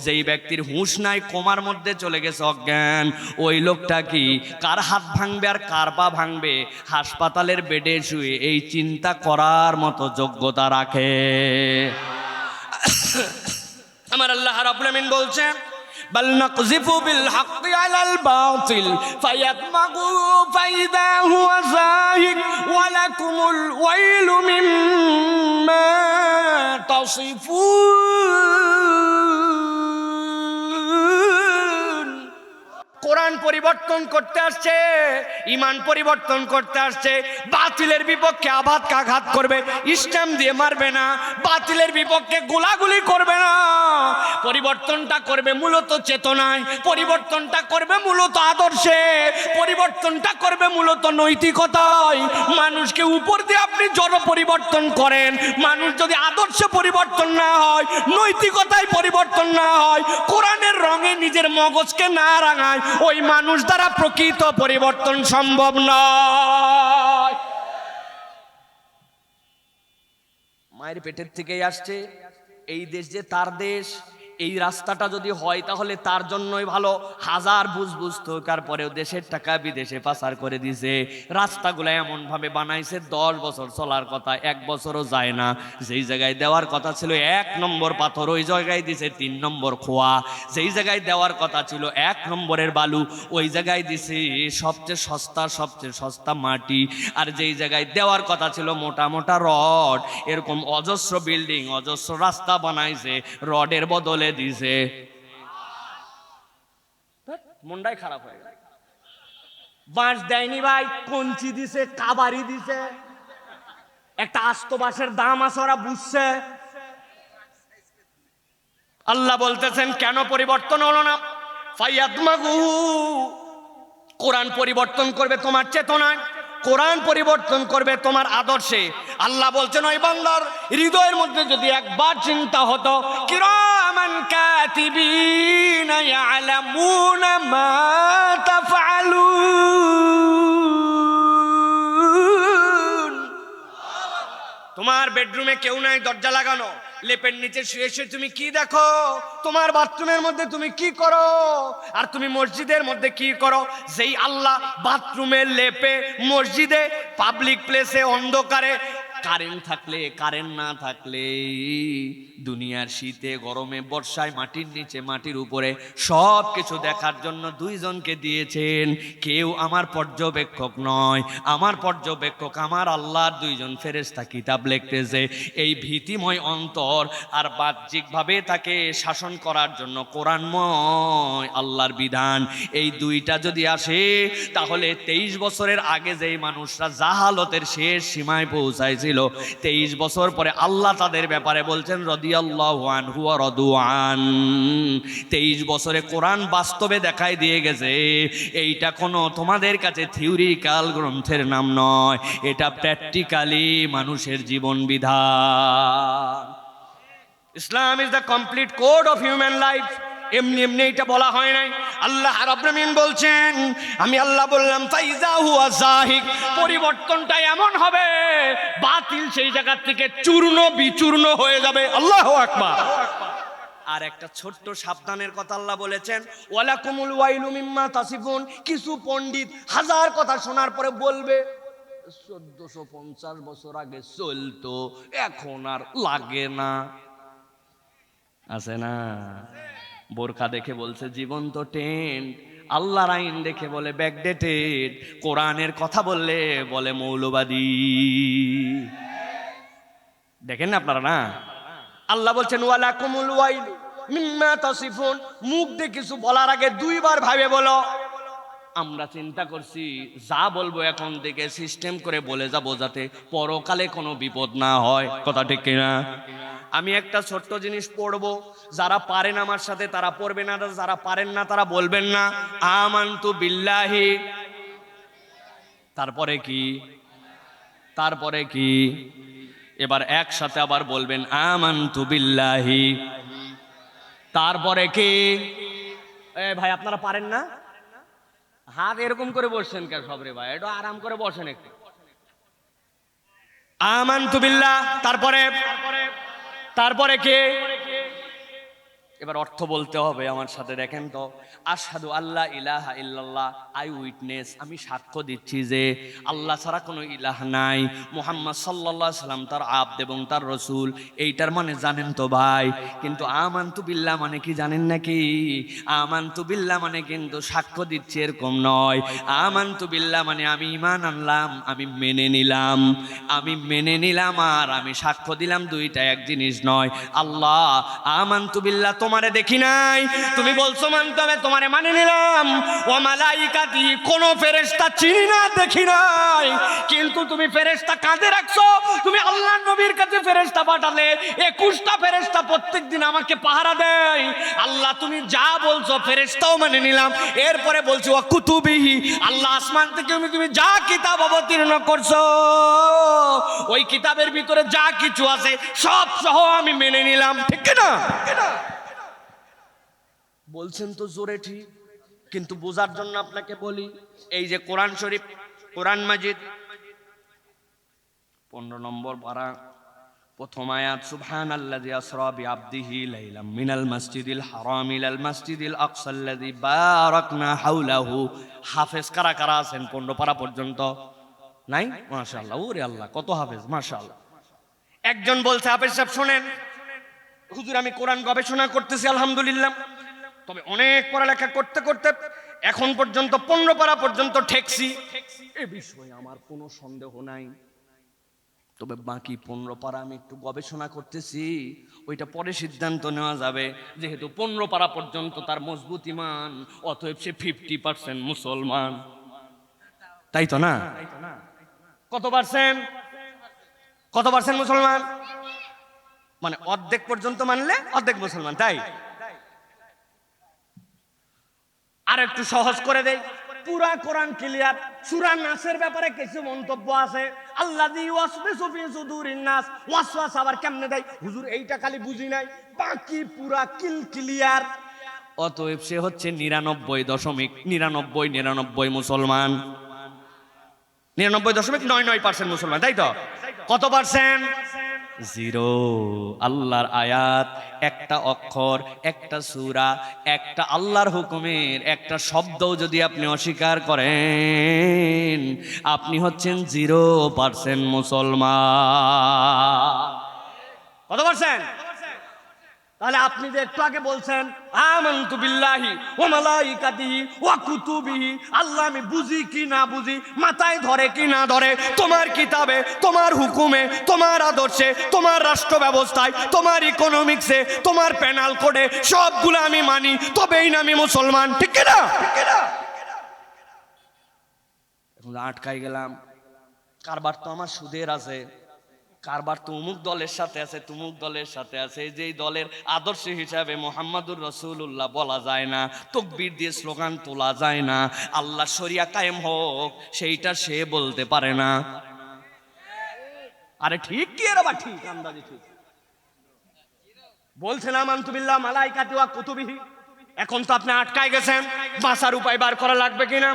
যেই ব্যক্তির হুঁশ নাই, কোমার মধ্যে চলে গেছে, অজ্ঞান, ওই লোকটা কি কার হাত ভাঙবে আর কার পা ভাঙবে হাসপাতালের বেডে শুয়ে এই চিন্তা করার মতো যোগ্যতা রাখে? আমার আল্লাহ রাব্বুল আমিন বলছেন বাল নাকযিফু বিল হাক্কি আলাল বাতিল ফায়াদমাগু ফাইদা হুয়া যাহিক ওয়া লাকুমুল ওয়াইলু মিম্মা তাসিফুন। কোরআন পরিবর্তন করতে আসছে, ইমান পরিবর্তন করতে আসছে, বাতিলের বিপক্ষে আঘাত করবে, ইসলাম দিয়ে মারবে না, বাতিলের বিপক্ষে গোলাগুলি করবে না। পরিবর্তনটা করবে মূলত চেতনায়, পরিবর্তনটা করবে মূলত আদর্শে, পরিবর্তনটা করবে মূলত নৈতিকতায়। মানুষকে উপর দিয়ে আপনি জড় পরিবর্তন করেন, মানুষ যদি আদর্শে পরিবর্তন না হয়, নৈতিকতায় পরিবর্তন না হয়, কোরআনের রঙে নিজের মগজকে না রাঙায়, ওই মানুষ দ্বারা প্রকৃত পরিবর্তন সম্ভব নয়। মায়ের পেটের থেকেই আসছে, এই দেশ যে তার দেশ, এই রাস্তাটা যদি হয় তাহলে তার জন্যই ভালো। হাজার বুঝ থাকার পরেও দেশের টাকা বিদেশে পাচার করে দিছে। রাস্তাগুলো এমন ভাবে বানাইছে 10 বছর চলার কথা 1 বছরও যায় না। যেই জায়গায় দেওয়ার কথা ছিল 1 নম্বর পাথর, ওই জায়গায় দিছে 3 নম্বর খোয়া। যেই জায়গায় দেওয়ার কথা ছিল 1 নম্বরের বালু, ওই জায়গায় দিছে সবচেয়ে সস্তা মাটি। আর যেই জায়গায় দেওয়ার কথা ছিল মোটা মোটা রড, এরকম অজস্র বিল্ডিং, অজস্র রাস্তা বানাইছে, রডের বদলে দিছে। মনটাই খারাপ হয়ে গেল। বাঁশ দেয়নি ভাই, কঞ্চি দিছে, কাবারি দিছে, একটা আস্ত বাঁশের দাম আছে, ওরা বুঝছে। আল্লাহ বলতেছেন কেন পরিবর্তন হলো না? ফায়াদমাগু, কোরআন পরিবর্তন করবে তোমার চেতনায়, কোরআন পরিবর্তন করবে তোমার আদর্শে। আল্লাহ বলছেন ওই বান্দার হৃদয়ের মধ্যে যদি একবার চিন্তা হতো, কিরামান কাতিবিনা ইয়ালামুনা মা তাফআলুন। তোমার বেডরুমে কেউ নাই, দরজা লাগানো, লেপের নিচে শুয়ে শুয়ে তুমি কি দেখো? তোমার বাথরুমের মধ্যে তুমি কি করো? আর তুমি মসজিদের মধ্যে কি করো? যেই আল্লাহ বাথরুমে, লেপে, মসজিদে, পাবলিক প্লেসে, অন্ধকারে, কারেন্ট থাকলে, কারেন্ট না থাকলে, দুনিয়ার শীতে, গরমে, বর্ষায়, মাটির নিচে, মাটির উপরে সব কিছু দেখার জন্য 2 জনকে দিয়েছেন। কেউ আমার পর্যবেক্ষক নয়, আমার পর্যবেক্ষক আমার আল্লাহর 2 জন ফেরেশতা কিতাব লিখতেছে। এই ভীতিময় অন্তর আর বাহ্যিকভাবে তাকে শাসন করার জন্য কোরআনময় আল্লাহর বিধান, এই 2টা যদি আসে তাহলে 23 বছরের আগে যেই মানুষরা জাহালতের শেষ সীমায় পৌঁছাইছিল, 23 বছর পরে আল্লাহ তাদের ব্যাপারে বলছেন রাদিয়াল্লাহু আনহু ওয়া রাদুআন। 23 বছরে কোরআন বাস্তবে দেখাই দিয়ে গেছে। এইটা কোনো তোমাদের কাছে থিওরিক্যাল গ্রন্থের নাম নয়, এটা প্র্যাকটিক্যালি মানুষের জীবন বিধান। Islam is the complete code of human life. এমনি এমনি এটা বলা হয় নাই। আল্লাহ রাব্বুল আলামিন বলছেন, আমি আল্লাহ বললাম ফাইজা হুয়া যাহিক, পরিবর্তনটা এমন হবে বাতিল সেই জায়গা থেকে চূর্ণ বিচূর্ণ হয়ে যাবে। আল্লাহু আকবার। আর একটা ছোট্ট সাবধানের কথা আল্লাহ বলেছেন, ওয়ালাকুমুল ওয়াইলু মিম্মা তাসিফুন। কিছু পণ্ডিত 1000 কথা শোনার পরে বলবে 1450 বছর আগে চলতো, এখন আর লাগে না। আছে না? বোরকা দেখে বলছে জীবন্ত টেন্ট, আল্লাহর আইন দেখে বলে ব্যাকডেটেড, কোরআনের কথা বললে বলে মৌলবাদী। দেখেন না আপনারা? না, আল্লাহ বলছেন ওয়ালাকুমুল ওয়াইলু মিম্মা তাসিফুন। মুখ দিয়ে কিছু বলার আগে 2 বার ভাবে বলো। আমরা চিন্তা করছি যা বলবো এখন থেকে সিস্টেম করে বলে যাবো, যাতে পরকালে কোনো বিপদ না হয়। কথা ঠিক কিনা? আমি একটা ছোট্ট জিনিস পড়বো, যারা পারেন আমার সাথে তারা পড়বেন, না যারা পারেন না তারা বলবেন না আমানতু বিল্লাহি। তারপরে কি? তারপরে কি? এবার একসাথে আবার বলবেন আমানতু বিল্লাহি। তারপরে কি? ভাই আপনারা পারেন না? হাত এরকম করে বসছেন কেন সব রে ভাই? একটু আরাম করে বসেন একটু। আমানতু বিল্লাহ। তারপরে কে? এবার অর্থ বলতে হবে আমার সাথে। দেখেন তো, আশহাদু আল্লা ইলাহা ইল্লাল্লাহ, আই উইটনেস, আমি সাক্ষ্য দিচ্ছি যে আল্লাহ ছাড়া কোনো ইলাহ নাই, মুহাম্মদ সাল্লাল্লাহু আলাইহি সাল্লাম তার আবদ এবং তার রাসূল। এইটার মানে জানেন তো ভাই? কিন্তু আমানতু বিল্লাহ মানে কি জানেন নাকি? আমানতু বিল্লাহ মানে কিন্তু সাক্ষ্য দিচ্ছি এরকম নয়। আমানতু বিল্লাহ মানে আমি ঈমান আনলাম, আমি মেনে নিলাম, আমি মেনে নিলাম আর আমি সাক্ষ্য দিলাম, 2টা এক জিনিস নয়। আল্লাহ আমানতু বিল্লাহ তোমারে দেখি নাই, তুমি বলছো মানতে হবে, তোমারে মানে নিলাম। ও মালাইকাতি, কোন ফেরেশতা চিনি না, দেখি নাই, কিন্তু তুমি ফেরেশতা কাঁধে রাখছো। তুমি আল্লাহর নবীর কাছে ফেরেশতা পাঠালে, 21টা ফেরেশতা প্রত্যেকদিন আমাকে পাহারা দেয়। আল্লাহ তুমি যা বলছো ফেরেশতাও মানে নিলাম। এরপরে বলছো ওয়া কুতুবিহি, আল্লাহ আসমান থেকে তুমি যা কিতাব অবতীর্ণ করছো, ওই কিতাবের ভিতরে যা কিছু আছে সব সহ আমি মেনে নিলাম। ঠিক না? বলছেন তো জোরে ঠিক, কিন্তু বোঝার জন্য আপনাকে বলি, এই যে কোরআন শরীফ, কোরআন মাজিদ 15 নম্বর পারা, প্রথম আয়াত, সুবহানাল্লাযী আসরা বিআবদিহি লাইলাম মিনাল মাসজিদিল হারাম ইলাল মাসজিদিল আকসাল্লাযী বারাকনা হাওলাহু। হাফেজ কারা কারা আছেন 15 পারা পর্যন্ত? নাই? মাশাআল্লাহ, ওরে আল্লাহ, কত হাফেজ, মাশাআল্লাহ। একজন বলছে, হাফেজ সাহেব শোনেন, হুজুর আমি কোরআন গবেষণা করতেছি আলহামদুলিল্লাহ, তবে অনেক পড়ালেখা করতে করতে এখন পর্যন্ত 15 পারা পর্যন্ত ঠেকছি, এ বিষয়ে আমার কোনো সন্দেহ নাই, তবে বাকি 15 পারা আমি একটু গবেষণা করতেছি, ওইটা পরে সিদ্ধান্ত নেওয়া যাবে। যেহেতু 15 পারা পর্যন্ত তার মজবুত ঈমান, অতএব সে 50% মুসলমান। তাই তো না? কত পার্সেন্ট? কত পার্সেন্ট মুসলমান? মানে অর্ধেক পর্যন্ত মানলে অর্ধেক মুসলমান। তাই আর একটু সহজ করে দেই, পুরা কোরআন ক্লিয়ার। সূরা নাসের ব্যাপারে কিছু মন্তব্য আছে, আল্লাযী ওয়াসওয়াসু ফি সুদুরিন নাস, ওয়াসওয়াস আবার কেমনে দেয় হুজুর এইটা খালি বুঝি নাই, বাকি পুরা ক্লিয়ার। অতএব সে হচ্ছে 99.9999 মুসলমান, 99.99% মুসলমান। তাই তো? কত পার্সেন্ট? 0। আল্লাহর আয়াত, একটা অক্ষর, একটা সূরা, একটা আল্লাহর হুকুমের একটা শব্দও যদি আপনি অস্বীকার করেন, আপনি হচ্ছেন 0% মুসলমান। কত পার্সেন্ট? তাহলে আপনি যে একটু আগে বলছেন আমানতু বিল্লাহি ওয়া মালাইকাতিহি ওয়া কুতুবিহি, আল্লাহ আমি বুঝি কি না বুঝি, মাথায় ধরে কি না ধরে, তোমার কিতাবে, তোমার হুকুমে, তোমার আদর্শে, তোমার রাষ্ট্র ব্যবস্থায়, তোমার ইকোনমিক্সে, তোমার পেনাল কোডে সবগুলো আমি মানি, তবেই না আমি মুসলমান। ঠিক না? এখন আটকাই গেলাম, কারবার তো আমার সুদের আছে, কারবার তো অমুক দলের সাথে আছে, তুমুক দলের সাথে আছে, যেই দলের আদর্শ হিসাবে মুহাম্মাদুর রাসূলুল্লাহ বলা যায় না, তাকবীর দিয়ে স্লোগান তোলা যায় না, আল্লাহ শরিয়া কায়েম হোক সেইটা সে বলতে পারে না। আরে ঠিক কি? এর আবার ঠিক, আন্দাজে ঠিক বলছেন আমানতু বিল্লাহ মালাইকাতি ওয়া কুতুবিহি। এখন তো আপনি আটকায় গেছেন, বাঁচার উপায় বার করা লাগবে কিনা?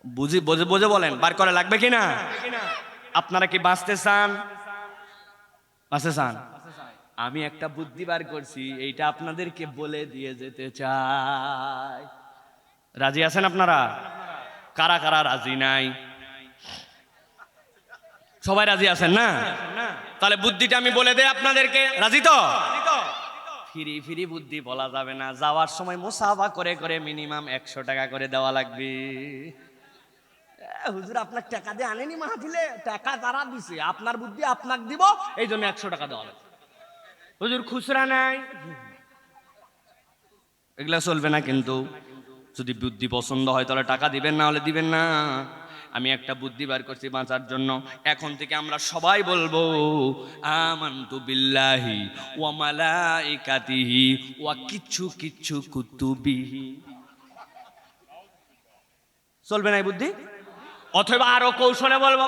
বুঝে বলেন, বার করা লাগবে কিনা? আপনারা কি বাঁচতে চান? বাঁচতে চান? আমি একটা বুদ্ধি বার করছি, এইটা আপনাদেরকে বলে দিয়ে যেতে চাই। রাজি আছেন আপনারা? কারা কারা রাজি নাই? সবাই রাজি আছেন না? তাহলে বুদ্ধিটা আমি বলে দেই আপনাদেরকে। রাজি তো? ফিরি ফিরি বুদ্ধি বলা যাবে না, যাওয়ার সময় মুসাফা করে করে মিনিমাম 100 টাকা করে দেওয়া লাগবে। হুজুর আপনার টাকা দিয়ে আনেনি মাহফিলে, টাকা তারা দিছে, আপনার বুদ্ধি আপনাকে দিব, এই জন্য 100 টাকা দেওয়া লাগবে। হুজুর খুচরা নাই, এগুলা চলবে না। কিন্তু যদি বুদ্ধি পছন্দ হয় তাহলে টাকা দিবেন, না হলে দিবেন না। আমি একটা বুদ্ধি বার করছি বাঁচার জন্য। এখন থেকে আমরা সবাই বলবো আমানতু বিল্লাহি ওয়া মালাইকাতিহি ওয়া কিচ্ছু কুতুবিহি। চলবে না এই বুদ্ধি? অথবা আরো কৌশলে বলবো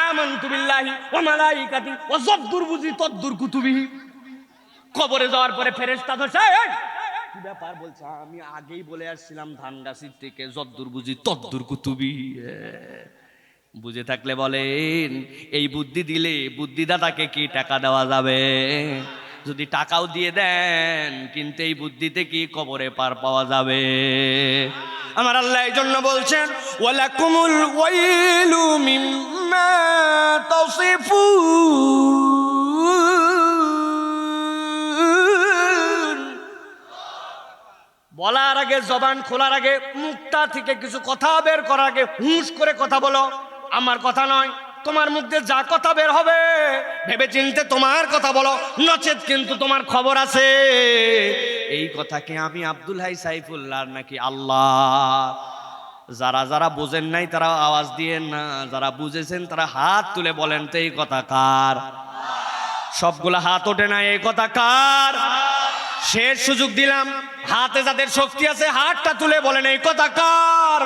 আমানতু বিল্লাহি ওয়া মালাইকাতি ওয়া যদ্দুর বুঝি তদ্দুর কুতুবিহি। কবরে যাওয়ার পরে ফেরেশতা ধরছে, কি ব্যাপার? বলছে আমি আগেই বলে আসছিলাম ধানগাছির থেকে যদ্দুর বুঝি তদ্দুর কুতুবিহি। বুঝে থাকলে বলেন, এই বুদ্ধি দিলে বুদ্ধিদাতাকে কি টাকা দেওয়া যাবে? যদি টাকাও দিয়ে দেন, কিন্তু এই বুদ্ধিতে কি কবরে পার পাওয়া যাবে? আমার আল্লাহ এই জন্য বলছেন ওয়ালাকুমুল ওয়াইলু মিম্মা তাসিফুন। বলার আগে, জবান খোলার আগে, মুখটা থেকে কিছু কথা বের করার আগে হুঁশ করে কথা বলো। আমার কথা নয়, তোমার মুখ দিয়ে যা কথা বের হবে ভেবে চিনতে তোমার কথা বলো, নচেত কিন্তু তোমার খবর আছে। এই কথা কি আমি আব্দুল হাই সাইফুল্লাহ নাকি আল্লাহ? যারা যারা বুঝেন নাই তারা আওয়াজ দিয়েন না, যারা বুঝেছেন তারা হাত তুলে বলেন তো এই কথা কার? সবগুলা হাত ওঠে না, এই কথা কার? শেষ সুযোগ দিলাম, হাতে যাদের শক্তি আছে হাতটা তুলে বলেন এই কথা কার?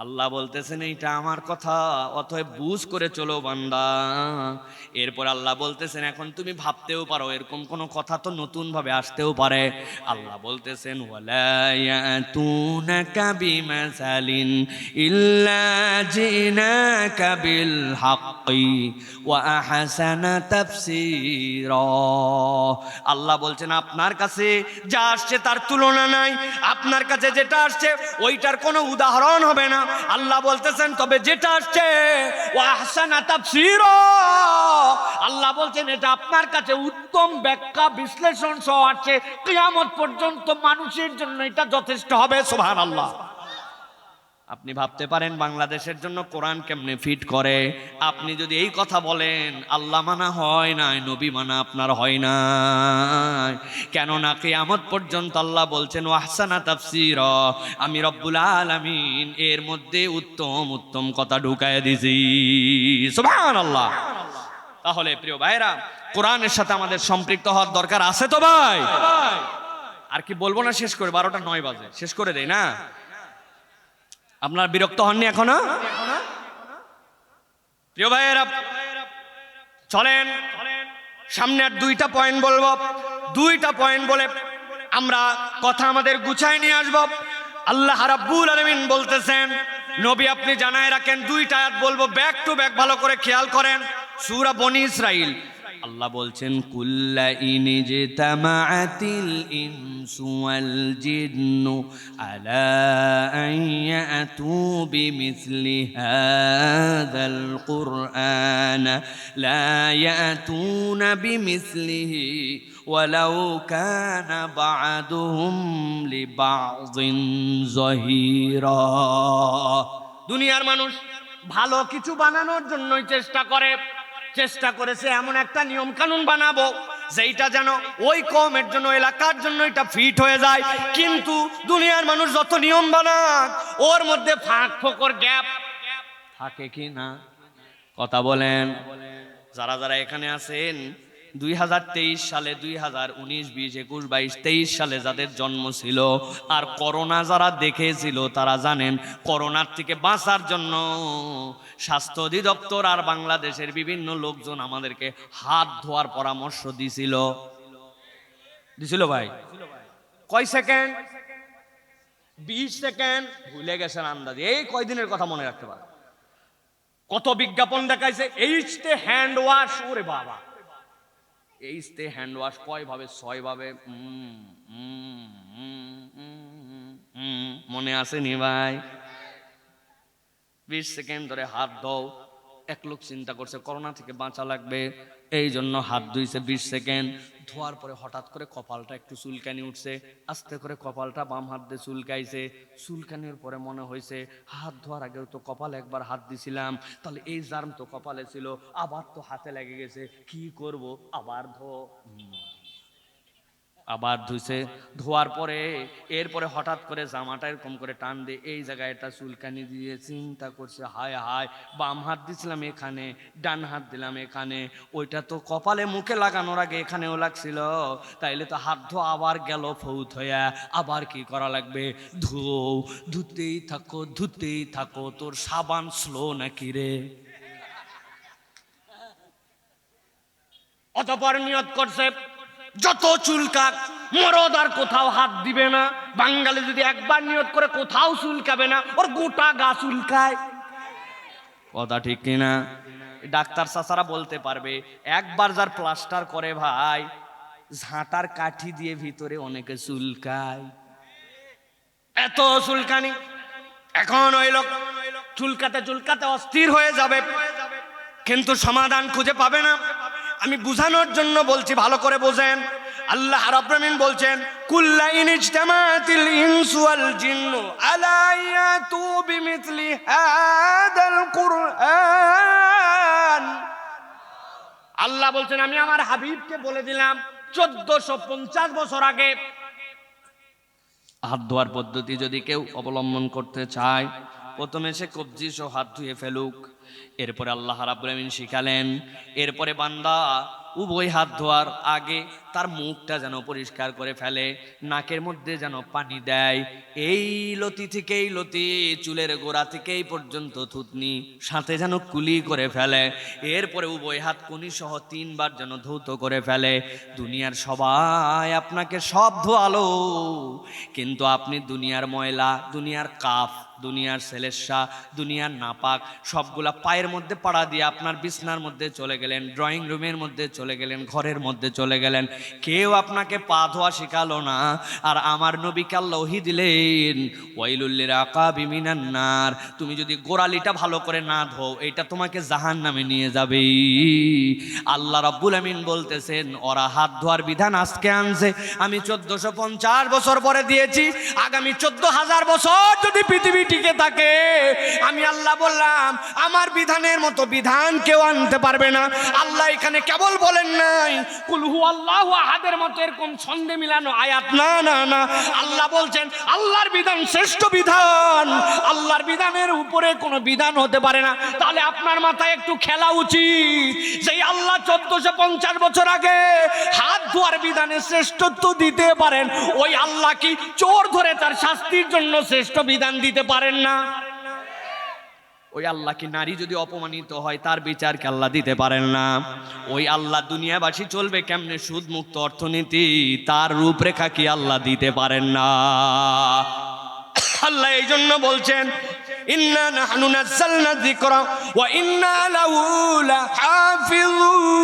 আল্লাহ বলতেছেন এইটা আমার কথা, অতএব বুঝ করে চলো বান্দা। এরপর আল্লাহ বলতেছেন এখন তুমি ভাবতেও পারো এরকম কোন কথা তো নতুন ভাবে আসতেও পারে। আল্লাহ বলতেছেন ওয়ালা ইয়াতুনাকা বিমাসালিন ইল্লা জিনাকা বিল হাক্কি ওয়া আহসানা তাফসীরা। আল্লাহ বলছেন আপনার কাছে যা আসছে তার তুলনা নাই, আপনার কাছে যেটা আসছে ওইটার কোনো উদাহরণ হবে না। আল্লাহ বলতেছেন তবে যেটা আসছে ওয়া আহসানা তাফসীরা, আল্লাহ বলছেন এটা আপনার কাছে উত্তম ব্যাখ্যা বিশ্লেষণ সহ আছে, কিয়ামত পর্যন্ত মানুষের জন্য এটা যথেষ্ট হবে। সুবহানাল্লাহ। আপনি ভাবতে পারেন বাংলাদেশের জন্য কোরআন কেমনে ফিট করে। আপনি যদি এই কথা বলেন আল্লাহ মানা হয় নাই, নবী মানা আপনার হয় না। কেননা কিয়ামত পর্যন্ত আল্লাহ বলছেন ওয়াহসানা তাফসীরা, আমি রব্বুল আলামিন এর মধ্যে উত্তম উত্তম কথা ঢুকায় দিছি। সুবহানাল্লাহ। তাহলে প্রিয় ভাইরা, কোরআনের সাথে আমাদের সম্পৃক্ত হওয়ার দরকার আছে তো ভাই? আর কি বলবো না, শেষ করে 12টা 9 বাজে শেষ করে দেই না? আপনার বিরক্ত হননি এখনো? প্রিয় ভাইয়েরা চলেন সামনে আর 2টা পয়েন্ট বলবো, 2টা পয়েন্ট বলে আমরা কথা আমাদের গুছায় নিয়ে আসবো। আল্লাহ রাব্বুল আলামিন বলতেছেন নবী আপনি জানায় রাখেন, 2টা আয়াত বলবো ব্যাক টু ব্যাক, ভালো করে খেয়াল করেন। সূরা বনী ইসরাইল আল্লাহ বলছেন কুল্লা ইনজিতামাআতিল ইনসু ওয়াল জিন্নু আলা আন ইয়াতু বিমিসলি হাযাল কুরআন লা ইয়াতুনা বিমিসলিহি ওয়ালাউ কানা বা'দুহুম লিবা'যিন যাহিরা। দুনিয়ার মানুষ ভালো কিছু বানানোর জন্যই চেষ্টা করেছে এমন একটা নিয়ম কানুন বানাবো যেটা যেন ওই কওমের জন্য, এলাকার জন্য এটা ফিট হয়ে যায়। কিন্তু দুনিয়ার মানুষ যত নিয়ম বানাক ওর মধ্যে ফাঁক ফোকর গ্যাপ থাকে কি না? কথা বলেন। যারা যারা এখানে আছেন 2023 সালে, 2019, 20, 21, 22, 23 সালে যাদের জন্ম ছিল আর করোনা যারা দেখেছিল তারা জানেন করোনার থেকে বাঁচার জন্য স্বাস্থ্য অধিদপ্তর আর বাংলাদেশের বিভিন্ন লোকজন আমাদেরকে হাত ধোয়ার পরামর্শ দিছিল ভাই। কয় সেকেন্ড? 20 সেকেন্ড ভুলে গেছেন আন্দাজে, এই কয়দিনের কথা মনে রাখতে পারে। কত বিজ্ঞাপন দেখাইছে, এইচতে হ্যান্ড ওয়াশ। ওরে বাবা, এইচতে হ্যান্ড ওয়াশ কয় ভাবে? 6 ভাবে। মনে আসেনি ভাই? 20 সেকেন্ড ধরে হাত ধোও। এক লোক চিন্তা করছে করোনা থেকে বাঁচা লাগবে, এই জন্য হাত ধুইছে 20 সেকেন্ড। ধোয়ার পরে হঠাৎ করে কপালটা একটু চুলকানি উঠছে, আস্তে করে কপালটা বাম হাত দিয়ে চুলকাইছে। চুলকানির পরে মনে হয়েছে হাত ধোয়ার আগেও তো কপালে একবার হাত দিছিলাম, তাহলে এই জার্ম তো কপালে ছিল, আবার তো হাতে লেগে গেছে, কি করব? আবার ধুইছে। ধোয়ার পরে এরপরে হঠাৎ করে জামাটা এরকম করে টান দিয়ে এই জায়গায় একটা চুলকানি দিয়ে চিন্তা করছে হায় হায়, বাম হাত দিছিলাম এখানে, ডান হাত দিলাম এখানে, ওইটা তো কপালে মুখে লাগানোর আগে এখানেও লাগছিল, তাইলে তো হাত ধোয়া আবার গেল ফৌত হইয়া, আবার কি করা লাগবে? ধুতেই থাকো। তোর সাবান স্লো নাকি রে? অতঃপর নিয়ত করছে যত চুলকাক মরদ আর কোথাও হাত দিবে না। বাঙালি যদি একবার নিয়ত করে কোথাও চুলকাবে না, ওর গোটা গা চুলকায়। কথা ঠিক কিনা? ডাক্তার চাচারা বলতে পারবে, একবার যার প্লাস্টার করে ভাই, ঝাঁটার কাঠি দিয়ে ভিতরে অনেকে চুলকায়, এত চুলকানি। এখন ওই লোক চুলকাতে অস্থির হয়ে যাবে, কিন্তু সমাধান খুঁজে পাবে না। আমি বুঝানোর জন্য বলছি, ভালো করে বোঝেন। আল্লাহ রাব্বুল আমিন বলছেন কুল্লা ইন ইজতামাতিল ইনসু ওয়াল জিন্নু আলা ইয়াতু বিমিথলি হাদাল কুরআন। আল্লাহ বলছেন আমি আমার হাবিবকে বলে দিলাম 1450 বছর আগে হাত ধোয়ার পদ্ধতি যদি কেউ অবলম্বন করতে চায়, প্রথমে সে কবজি সহ হাত ধুয়ে ফেলুক। এরপরে আল্লাহ রাব্বুল আমিন শিখালেন, এরপরে বান্দা উভয় হাত ধোয়ার আগে তার মুখটা যেন পরিষ্কার করে ফেলে, নাকের মধ্যে যেন পানি দেয়, এই লতি থেকে এই লতি, চুলের গোড়া থেকে এই পর্যন্ত থুতনি, সাথে যেন কুলি করে ফেলে। এরপরে উভয় হাত কুনি সহ 3 বার যেন ধৌত করে ফেলে। দুনিয়ার সবাই আপনাকে সব ধোয়ালো, কিন্তু আপনি দুনিয়ার ময়লা, দুনিয়ার কাফ, দুনিয়ার সেলেসা, দুনিয়ার নাপাক সবগুলা পায়ের মধ্যে পাড়া দিয়ে আপনার বিছনার মধ্যে চলে গেলেন, ড্রয়িং রুমের মধ্যে চলে গেলেন, ঘরের মধ্যে চলে গেলেন। কেউ আপনাকে পা ধোয়া শেখালো না। আর আমার নবীকে আল্লাহ ওহী দিলেন ওয়াইলুল লিল আকাবি মিনান নার, তুমি যদি গোড়ালিটা ভালো করে না ধোও এটা তোমাকে জাহান্নামে নিয়ে যাবে। আল্লাহ রাব্বুল আমিন বলতেছেন ওরা হাত ধোয়ার বিধান আজকে আনছে, আমি 1450 বছর পরে দিয়েছি। আগামী 14,000 বছর যদি পৃথিবী টিকে থাকে, আমি আল্লাহ বললাম আমার বিধানের মতো বিধান কেউ আনতে পারবে না। আল্লাহ এখানে কেবল বলেন নাই কুল হু আল্লাহু আহাদের মতো এরকম ছন্দে মিলানো আয়াত, না না না, আল্লাহ বলছেন আল্লাহর বিধান শ্রেষ্ঠ বিধান, আল্লাহর বিধানের উপরে কোনো বিধান হতে পারে না। তাহলে আপনার মাথায় একটু খেলা উচিত, সেই আল্লাহ 1450 বছর আগে হাত ধোয়ার বিধানে শ্রেষ্ঠত্ব দিতে পারেন, ওই আল্লাহ কি চোর ধরে তার শাস্তির জন্য শ্রেষ্ঠ বিধান দিতে পারেন না? ওই আল্লাহ কি নারী যদি অপমানিত হয় তার বিচার কি আল্লাহ দিতে পারেন না? ওই আল্লাহ দুনিয়াবাসী চলবে কেমনে সুদ মুক্ত অর্থনীতি, তার রূপরেখা কি আল্লাহ দিতে পারেন না? আল্লাহ এই জন্য বলছেন ইন্না নাহনু নাযালনা যিকরা ওয়া ইন্না লাহু লাহাফিজুন।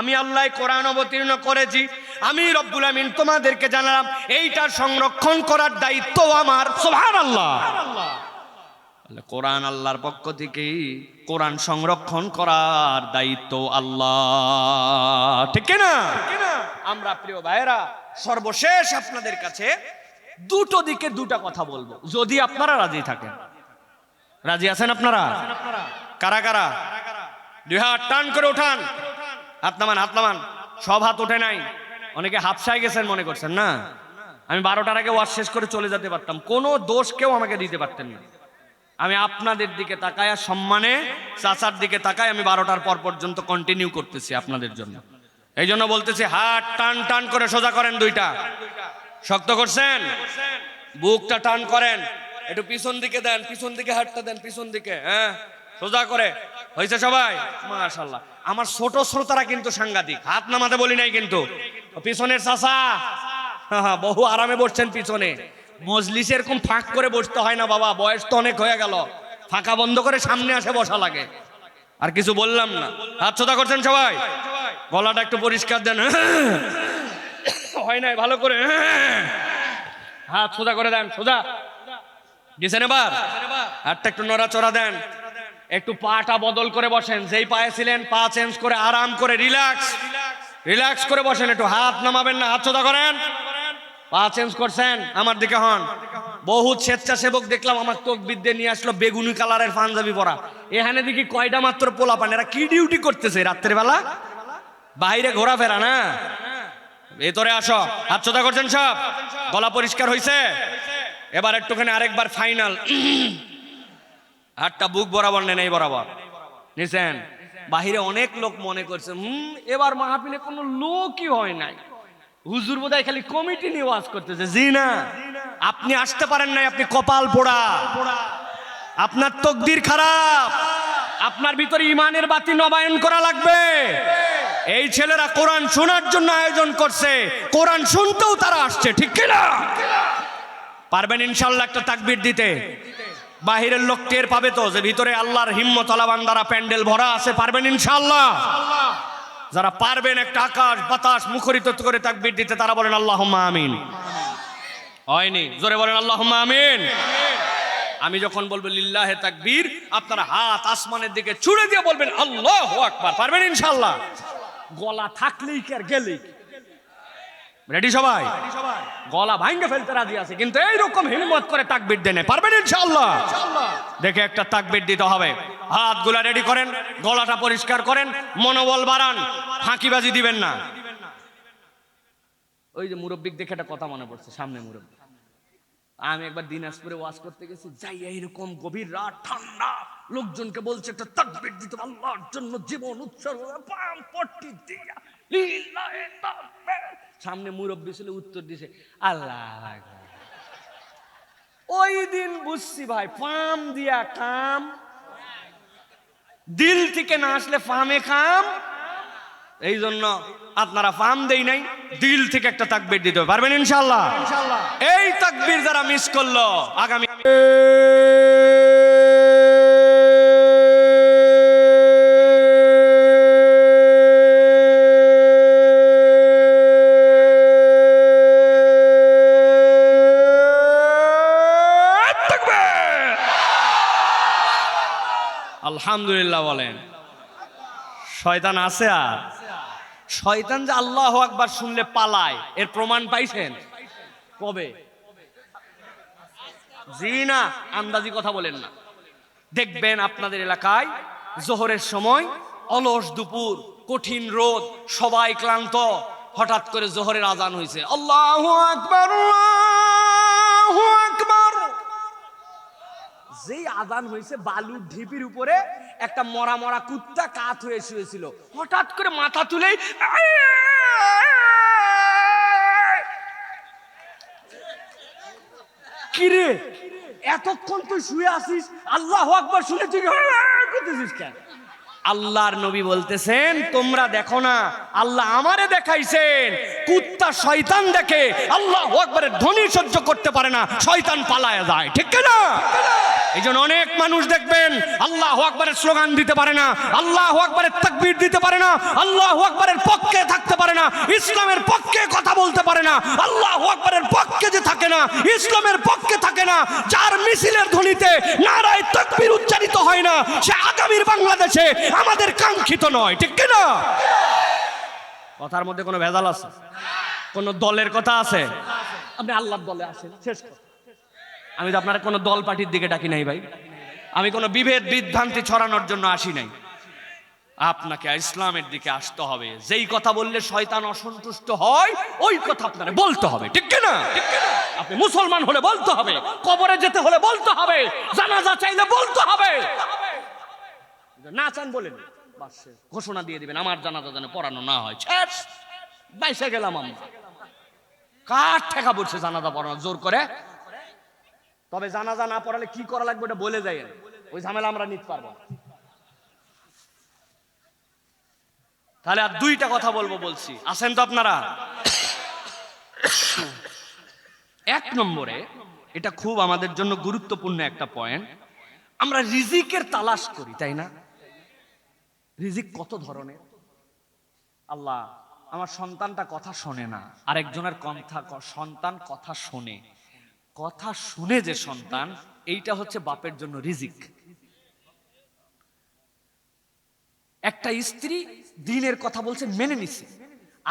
আমি আল্লাহ কোরআন অবতীর্ণ করেছি, আমি রব্বুল আমিন তোমাদেরকে জানালাম এইটার সংরক্ষণ করার দায়িত্ব আমার। সুবহানাল্লাহ। কোরআন আল্লাহর পক্ষ থেকে, কোরআন সংরক্ষণ করার দায়িত্ব আল্লাহ, ঠিক না? আমরা প্রিয় ভাইয়েরা সর্বশেষ আপনাদের কাছে দুটো দিকে দুটা কথা বলবো, যদি আপনারা রাজি থাকেন। রাজি আছেন আপনারা? কারা কারা? 2 হাত টান করে ওঠান। হাত নামান, হাত নামান। সব হাত ওঠে নাই, অনেকে হাফসায় গেছেন মনে করছেন না। আমি 12টার আগে ওয়াজ শেষ করে চলে যেতে পারতাম, কোনো দোষ কেউ আমাকে দিতে পারতেন না। আমি আপনাদের দিকে তাকায় আর সম্মানে চাচার দিকে তাকায় আমি 12টার পর পর্যন্ত কন্টিনিউ করতেছি আপনাদের জন্য। এই জন্য বলতেছি হাত টান টান করে সোজা করেন, 2টা শক্ত করছেন, বুকটা টান করেন, একটু পিছন দিকে দেন, পিছন দিকে হাতটা দেন, পিছন দিকে, হ্যাঁ সোজা করে। হয়েছে সবাই? মাশাআল্লাহ। আমার ছোট শ্রোতারা কিন্তু সাংঘাতিক, হাত নামাতে বলি নাই কিন্তু। পিছনের চাচা বহু আরামে বসছেন পিছনে, মজলিসে এরকম ফাঁক করে বসতে হয় না বাবা, বয়স তো অনেক হয়ে গেল, ফাঁকা বন্ধ করে সামনে আসে বসা লাগে। আর কিছু বললাম না, হাত সোজা করছেন সবাই, গলাটা একটু পরিষ্কার দেন, হয় নাই ভালো করে, হাত সোজা করে দেন, সোজা গেছেন। এবার হাতটা একটু নড়াচড়া দেন, একটু পাটা বদল করে বসেন, যেই পায়ে ছিলেন পা চেঞ্জ করে আরাম করে রিল্যাক্স রিল্যাক্স করে বসেন, একটু হাত নামাবেন না, হাত সোজা করেন। পা চেঞ্জ করছেন, আমার দিকে হন। বহুত স্বেচ্ছাসেবক দেখলাম আমার তকবির দিয়ে নিয়ে আসলো বেগুনি কালারের পাঞ্জাবি পরা, এখানে দেখি কয়টা মাত্র পোলা পান, এরা কি ডিউটি করতেছে রাত্রের বেলা? বাইরে ঘোরাফেরা না, ভেতরে আসো। হাত সোজা করছেন সব, গলা পরিষ্কার হয়েছে? এবার একটুখানি আরেকবার ফাইনাল, হাতটা বুক বরাবর নেন, এই বরাবর নিছেন। বাহিরে অনেক লোক মনে করছে এবার মাহফিলে কোনো লোকই হয় নাই, হুজুর বোধহয় খালি কমিটি নিয়ে ওয়াজ করতেছে। জি না, আপনি আসতে পারেন নাই, আপনি কপাল পোড়া, আপনার তকদির খারাপ, আপনার ভিতরে ইমানের বাতি নবায়ন করা লাগবে। এই ছেলেরা কোরআন শোনার জন্য আয়োজন করছে, কোরআন শুনতেও তারা আসছে, ঠিক কিনা? পারবেন ইনশাআল্লাহ একটা তাকবীর দিতে? বাহিরের লোক টের পাবে তো যে ভিতরে আল্লাহর হিম্মতওয়ালা বান্দারা, প্যান্ডেল ভরা আছে। পারবেন ইনশাআল্লাহ? যারা পারবেন একটা আকাশ বাতাস মুখরিত করে তাকবীর দিতে তারা বলেন আল্লাহুম্মা আমিন। হয়নি? জোরে বলেন আল্লাহুম্মা আমিন। আমি যখন বলবো লিল্লাহে তাকবীর, আপনারা হাত আসমানের দিকে ছুড়ে দিয়ে বলবেন আল্লাহু আকবার। পারবেন ইনশাআল্লাহ? গলা থাকলেই কি আর গেলেই? রেডি সবাই? গলা ভাঙ্গে ফেলতে রাজি আছে, কিন্তু এইরকম হিম্মত করে তাকবীর দেন। পারবেন ইনশাআল্লাহ? দেখে একটা তাকবীর দিতে হবে। হাতগুলা রেডি করেন, গলাটা পরিষ্কার করেন, মনোবল বাড়ান, ফাঁকিবাজি দিবেন না। ওই যে মুরব্বিক দেখে একটা কথা মনে পড়ছে, সামনে মুরব্বি। আমি একবার দিনাজপুরে ওয়াজ করতে গেছি, যাই এইরকম গভীর রাত, ঠান্ডা, লোকজনকে বলছে একটা তাকবীর দিতে, আল্লাহর জন্য জীবন উৎসর্গ, পাম পট্টি দিয়া লিল্লাহে তাকবীর। সামনে মুরব্বি ছিল, উত্তর দিছে আল্লাহু আকবার। ওই দিন বুঝছি ভাই, পাম দিয়া কাম, দিল থেকে না আসলে ফামে কাম। এই জন্য আপনারা ফাম দেই নাই, দিল থেকে একটা তাকবীর দিতে পারবেন ইনশাআল্লাহ? এই তাকবীর যারা মিস করলো, আগামী আলহামদুলিল্লাহ বলেন। শয়তান আছে? আর শয়তান যে আল্লাহু আকবার শুনলে পালায়, এর প্রমাণ পাইছেন কবে? জি না, আন্দাজি কথা বলেন না। দেখবেন আপনাদের এলাকায় জোহরের সময়, অলস দুপুর, কঠিন রোদ, সবাই ক্লান্ত, হঠাৎ করে জোহরের আজান হয়েছে, আল্লাহু আকবার আল্লাহু আকবার। যেই আজান হয়েছে, বালুর ঢিপির উপরে একটা মরা মরা কুত্তা কাত হয়ে শুয়েছিল, হঠাৎ করে মাথা তুলেই কিরে এতক্ষণ তুই শুয়ে আসিস, আল্লাহু আকবার শুনে তুই করতেছিস কেন? আল্লাহর নবী বলতেছেন, তোমরা দেখো না, আল্লাহ আমারে দেখাইছেন, কুত্তা শয়তান দেখে আল্লাহু আকবারের ধ্বনি সহ্য করতে পারে না, শয়তান পালায়া যায়, ঠিক না? এই জন্য অনেক মানুষ দেখবেন আল্লাহু আকবারের স্লোগান দিতে পারে না, আল্লাহু আকবারের তাকবীর দিতে পারে না, আল্লাহু আকবারের পক্ষে থাকতে পারে না, ইসলামের পক্ষে কথা বলতে পারে না। আল্লাহু আকবারের পক্ষে যে থাকে না, ইসলামের পক্ষে থাকে না, যার মিছিলের ধ্বনিতে নারায়ে তাকবীর উচ্চারিত হয় না, সে আগামীর বাংলাদেশে আমাদের কাঙ্ক্ষিত নয়, ঠিক না? কথার মধ্যে কোনো ভেজাল আছে? কোন দলের কথা আছে? আপনি আল্লাহর দলে আসেন, শেষ কথা। আমি তো আপনার কোনো দল পার্টির দিকে ডাকি নাই ভাই, আমি কোনো বিভেদ বিভ্রান্তি ছড়ানোর জন্য আসি নাই। আপনাকে ইসলামের দিকে আসতে হবে। যেই কথা বললে শয়তান অসন্তুষ্ট হয়, ওই কথা আপনারে বলতে হবে, ঠিক না? আপনি মুসলমান হলে বলতে হবে, কবরে যেতে হলে বলতে হবে, জানাজা চাইলে বলতে হবে। না চান বলেন, বাস ঘোষণা দিয়ে দিবেন আমার জানাজা যেন পড়ানো না হয়, শেষ, বাইসে গেলাম আমরা। কার ঠেকা পড়ছে জানাজা পড়ানো জোর করে? তবে জানাজা না পড়ালে কি করা লাগবে ওটা বলে যায়, ওই ঝামেলা আমরা নিতে পারবো না। তাহলে আর দুইটা কথা বলছি, আসেন তো আপনারা। এক নম্বরে, এটা খুব আমাদের জন্য গুরুত্বপূর্ণ একটা পয়েন্ট, আমরা রিজিকের তালাশ করি, তাই না? রিজিক কত ধরনের। আল্লাহ, আমার সন্তানটা কথা শোনে না, আরেকজনের সন্তান কথা শোনে, কথা শুনে যে সন্তান, এইটা হচ্ছে বাপের জন্য রিজিক। একটা স্ত্রী দিনের কথা বলছে, মেনে নিছে,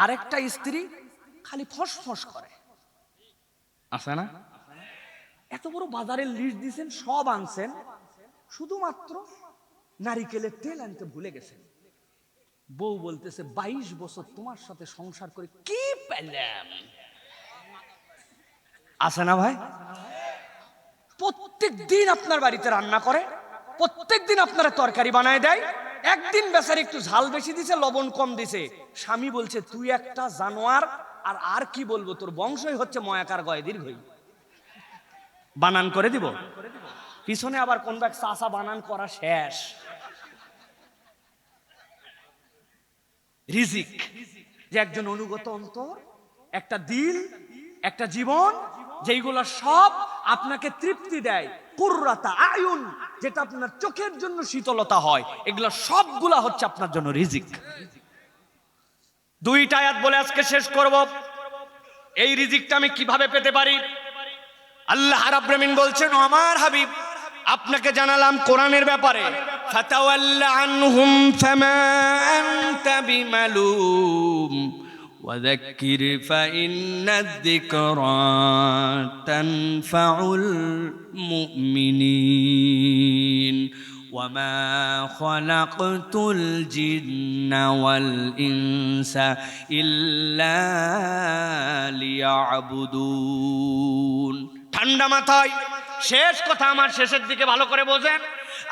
আরেকটা স্ত্রী খালি ফসফস করে, আছে না? এত বড় বাজারের লিস্ট দিয়েছেন, সব আনছেন, শুধুমাত্র নারিকেলের তেল আনতে ভুলে গেছেন। বউ বলতেছে 22 বছর তোমার সাথে সংসার করে কি পেলাম, আছে না ভাই? প্রত্যেক দিন আপনার বাড়িতে রান্না করে, প্রত্যেক দিন আপনারা তরকারি বানায় দেয়, একদিন বেচারি একটু ঝাল বেশি দিছে, লবণ কম দিছে, স্বামী বলছে তুই একটা জানোয়ার, আর কি বলবো, তোর বংশই হচ্ছে ময়াকার গয় দীর্ঘই, বানান করে দিব। পিছনে আবার কোন এক চাচা বানান করা শেষ। রিজিক যে একজন অনুগত অন্তর, একটা দিল, একটা জীবন, যেইগুলো সব আপনাকে তৃপ্তি দেয়, কুররাতা আয়ুন, যেটা আপনার চোখের জন্য শীতলতা হয়, এগুলো সবগুলা হচ্ছে আপনার জন্য রিজিক। দুইটা আয়াত বলে আজকে শেষ করব। এই রিজিকটা আমি কিভাবে পেতে পারি? আল্লাহ রাব্বুল আলামিন বলছেন, আমার হাবিব আপনাকে জানালাম কোরআনের ব্যাপারে, ফাতাওয়াল্লা আনহুম ফামা আনতা বিমালুম ওয়াযাক্কির ফাইন্নায যিকরা তানফাউল মুমিনিন ওয়ামা খালাকতুল জিন্না ওয়াল ইনসা ইল্লা লিয়াবুদুন। ঠান্ডা মাথায় শেষ কথা আমার শেষের দিকে ভালো করে বোঝেন।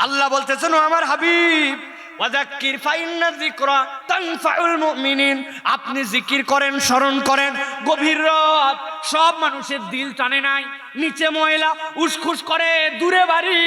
আল্লাহ বলতেছেন, ও আমার হাবিব, ওয়াযাক্কির ফাইন্না যিকরা তানফাউল মুমিনিন, আপনি জিকির করেন, স্মরণ করেন। গভীর রাত, সব মানুষের দিল টানে নাই, নিচে ময়লা, উসখুস করে, দূরে বাড়ি,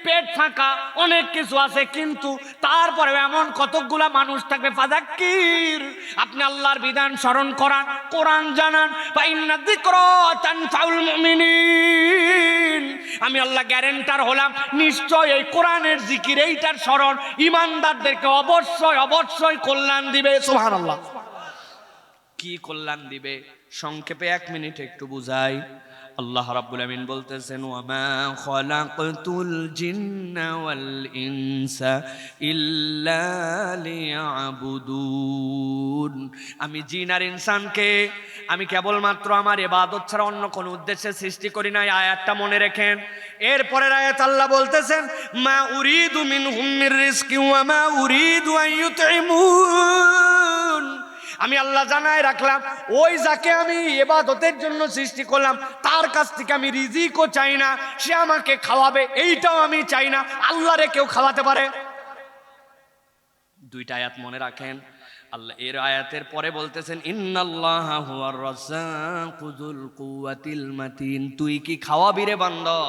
পেট ফাঁকা, অনেক কিছু আছে, কিন্তু তারপরে এমন কতগুলা মানুষ থাকবে। ফাযাক্কির, আপনি আল্লাহর বিধান স্মরণ করান, কোরআন জানান। ফাইন্না যিকরা তানফাউল মুমিনিন, আমি আল্লাহ গ্যারান্টার হলাম, নিশ্চয় এই কোরআনের জিকির, এইটার স্মরণ ইমানদারদেরকে অবশ্যই অবশ্যই কল্যাণ দিবে। সুবহানাল্লাহ। কি কল্যাণ দিবে? সংক্ষেপে 1 মিনিট একটু বুঝাই। আল্লাহ রাব্বুল আমিন বলতেছেন, ওয়ামা খালাকতুল জিন্না ওয়াল ইনসা ইল্লা লিয়াবুদুন, আমি জিন আর ইনসানকে আমি কেবলমাত্র আমার ইবাদত ছাড়া অন্য কোন উদ্দেশ্যে সৃষ্টি করি নাই। আয়াতটা মনে রাখেন। এরপরের আয়াত আল্লাহ বলতেছেন, মা উরিদু মিনহুম মির রিজকি ওয়া মা উরিদু আন ইউতঈমুন, আমি আল্লাহ জানায় রাখলাম, ওই যাকে আমি ইবাদতের জন্য সৃষ্টি করলাম তার কাছ থেকে আমি রিজিকও চাই না, সে আমাকে খাওয়াবে এইটাও আমি চাই না। আল্লাহরে কেউ খাওয়াতে পারে? দুইটা আয়াত মনে রাখেন। আল্লাহ এর আয়াতের পরে বলতেছেন, ইন্নাল্লাহা হুয়ার রাজ্জাকু যুল কুওয়াতিল মাতিন, তুই কি খাওয়াবি রে বান্দা?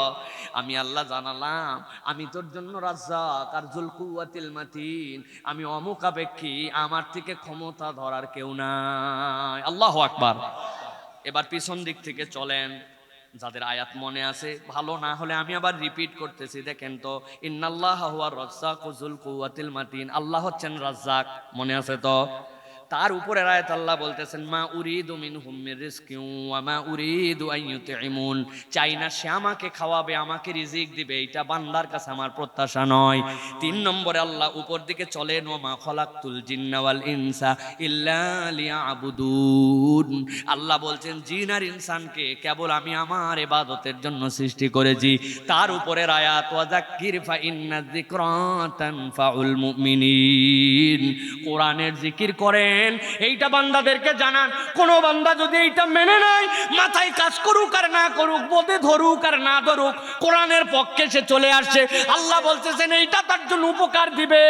আমি আল্লাহ জানালাম, আমি তোর জন্য রাজ্জাক আর যুল কুওয়াতিল মাতিন, আমি অমুখাপেক্ষী, আমার থেকে ক্ষমতা ধরার কেউ নাই। আল্লাহু আকবার। এবার পিছন দিক থেকে চলেন, যাদের আয়াত মনে আছে, ভালো না হলে আমি আবার রিপিট করতেছি, দেখেন তো। ইন্নাল্লাহা হুয়ার রাজ্জাকু যুল কুওয়াতিল মাতিন, আল্লাহ হচ্ছেন রাজ্জাক, মনে আছে তো? তার উপরের আয়াত আল্লাহ বলতেছেন, মা উরিদু মিনহুম মির রিজকিন ওয়া মা উরিদু আন ইউতঈমুন, চাই না সে আমাকে খাওয়াবে, আমাকে রিজিক দিবে, এটা বান্দার কাছে আমার প্রত্যাশা নয়। 3 নম্বরে আল্লাহ উপর দিকে চলেন, ওয়া মা খালাকতুল জিন্না ওয়াল ইনসা ইল্লা লিয়াবুদুন, আল্লাহ বলছেন জিন আর ইনসানকে কেবল আমি আমার ইবাদতের জন্য সৃষ্টি করেছি। তার উপরের আয়াত, ওয়াযাক্কির ফাইন্না যিকরা তানফাউল মুমিনিন, কোরআনের জিকির করেন, এইটা বান্দাদেরকে জানান। কোন বান্দা যদি এইটা মেনে নেয়, মাথায় কাজ করুক আর না করুক, বোধে ধরুক আর না ধরুক, কোরআনের পক্ষে সে চলে আসছে, আল্লাহ বলতেছেন এইটা তার জন্য উপকার দিবে।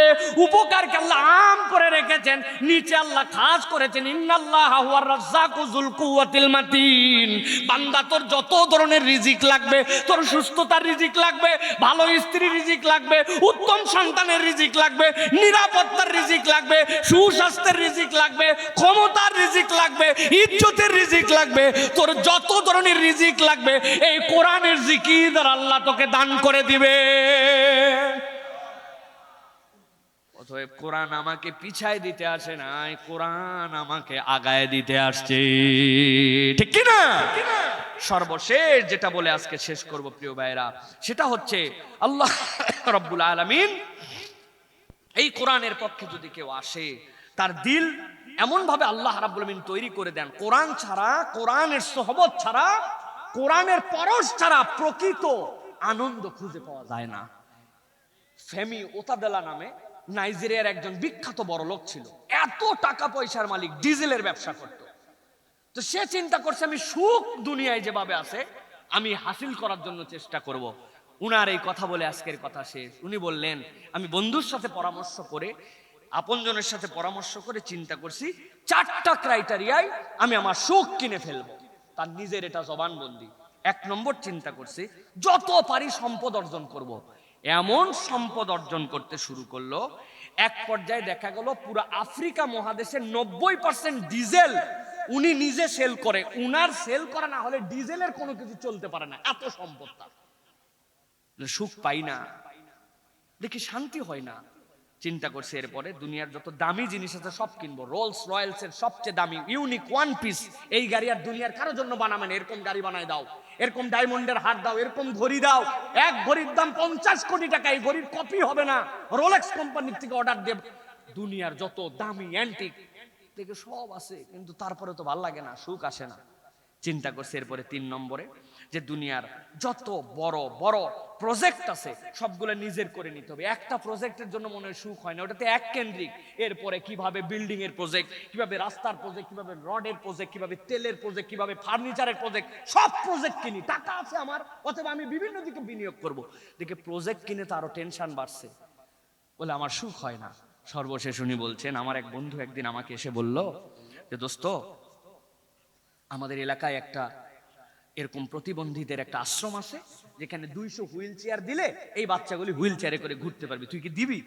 উপকারকে আল্লাহ আম করে রেখেছেন, নিচে আল্লাহ খাস করেছেন, ইন্নাল্লাহা হুয়ার রাজ্জাকু যুল কুওয়াতিল মাতিন, বান্দা তোর যত ধরনের রিজিক লাগবে, তোর সুস্থতার রিজিক লাগবে, ভালো স্ত্রীর রিজিক লাগবে, উত্তম সন্তানের রিজিক লাগবে, নিরাপত্তার রিজিক লাগবে, সুস্বাস্থ্যের রিজিক লাগবে, ক্ষমতার রিজিক লাগবে, ইজ্জতের রিজিক লাগবে, তোর যত ধরনের রিজিক লাগবে এই কোরআনের জিকির দ্বারা আল্লাহ তোকে দান করে দিবে। অতএব কোরআন আমাকে পিছায় দিতে আসে নাই, কোরআন আমাকে আগায় দিতে আসছে, ঠিক কি না? সর্বশেষ যেটা বলে আজকে শেষ করব প্রিয় ভাইরা, সেটা হচ্ছে আল্লাহ রাব্বুল আলামিন এই কোরআনের পক্ষে যদি কেউ আসে, তার দিল এমন ভাবে আল্লাহ রাব্বুল আলামিন তৈরি করে দেন, কোরআন ছাড়া, কোরআনের সোহবত ছাড়া, কোরআনের পরশ ছাড়া প্রকৃত আনন্দ খুঁজে পাওয়া যায় না। ফেমি ওতাবেলা নামে নাইজেরিয়ার একজন বিখ্যাত বড় লোক ছিল, এত টাকা পয়সার মালিক, ডিজেলের ব্যবসা করত। তো সে চিন্তা করছে, আমি সুখ দুনিয়ায় যেভাবে আছে আমি হাসিল করার জন্য চেষ্টা করব। উনার এই কথা বলে আজকের কথা শেষ। উনি বললেন, আমি বন্ধুর সাথে পরামর্শ করে, আপনজনের সাথে পরামর্শ করে চিন্তা করছি, 4টা ক্রাইটেরিয়ায় আমি আমার সুখ কিনে ফেলবো। তার নিজের এটা জবানবন্দি। 1 নম্বর চিন্তা করছি, যত পারি সম্পদ অর্জন করব। এমন সম্পদ অর্জন করতে শুরু করলো, এক পর্যায়ে দেখা গেল পুরো আফ্রিকা মহাদেশের 90% ডিজেল উনি নিজে সেল করে। উনার সেল করা না হলে ডিজেলের কোনো কিছু চলতে পারে না, এত সম্পদ তার। সুখ পাই না, দেখি শান্তি হয় না, চিন্তা করছে এরপরে দুনিয়ার যত দামি জিনিস আছে সব কিনবো, রোলস রয়েলসের সবচেয়ে দামি ইউনিক ওয়ান পিস এই গাড়ি আর দুনিয়ার কারোর জন্য বানাবেন, এরকম গাড়ি বানায় দাও, এরকম ডায়মন্ডের হার দাও, এরকম ঘড়ি দাও, এক ঘড়ির দাম 50 কোটি টাকা, এই ঘড়ির কপি হবে না, রোলেক্স কোম্পানির থেকে অর্ডার দেব। দুনিয়ার যত দামি অ্যান্টিক থেকে সব আছে, কিন্তু তারপরে তো ভাল লাগে না, সুখ আসে না। চিন্তা করছে এরপরে 3 নম্বরে যে দুনিয়ার যত বড় বড় প্রজেক্ট আছে সবগুলো নিজের করে নিতে হবে। একটা প্রজেক্টের জন্য মনে হয় সুখ হয় না, ওটাতে এক কেন্দ্রিক। এরপরে কিভাবে বিল্ডিং এর প্রজেক্ট, কিভাবে রাস্তার প্রজেক্ট, কিভাবে রডের প্রজেক্ট, কিভাবে তেলের প্রজেক্ট, কিভাবে ফার্নিচারের প্রজেক্ট, সব প্রজেক্ট কিনি, টাকা আছে আমার, অথবা আমি বিভিন্ন দিকে বিনিয়োগ করব। দেখে প্রজেক্ট কিনে তো আরো টেনশন বাড়ছে, বলে আমার সুখ হয় না। সর্বশেষ উনি বলছেন, আমার এক বন্ধু একদিন আমাকে এসে বলল যে দোস্ত, আমাদের এলাকায় একটা এরকম প্রতিবন্ধীদের একটা আশ্রম আছে, যেখানে 200 হুইল চেয়ার দিলে এই বাচ্চাগুলি হুইল চেয়ারে করে ঘুরতে পারবি, তুই কি দিবি?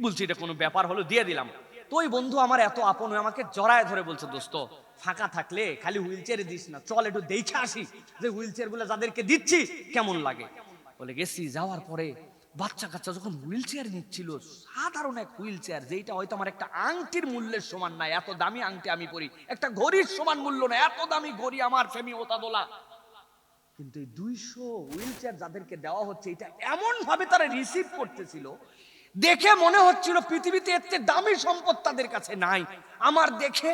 বলছি এটা কোনো ব্যাপার হলো, দিয়ে দিলাম। তো ওই বন্ধু আমার এত আপন, আমাকে জড়ায় ধরে বলছে, দোস্ত ফাঁকা থাকলে খালি হুইল চেয়ারে দিস না, চল একটু দেখে আসি যে হুইল চেয়ার গুলো যাদেরকে দিচ্ছি কেমন লাগে। বলে গেছি, যাওয়ার পরে বাচ্চা কাচ্চা যখন হুইল চেয়ার নিচ্ছিল, সাধারণ এক হুইল চেয়ার, যেটা হয়তো আমার একটা আংটির মূল্যের সমান নাই, এত দামি আংটি আমি পরি, একটা ঘড়ির সমান মূল্য না, এত দামি ঘড়ি আমার ফেমি ওতা দোলা, কিন্তু এই 200 হুইল চেয়ার যাদেরকে দেওয়া হচ্ছে, এটা এমন ভাবে তারা রিসিভ করতেছিল, দেখে মনে হচ্ছিল পৃথিবীতে এর চেয়ে দামি সম্পদ তাদের কাছে নাই। আমার দেখে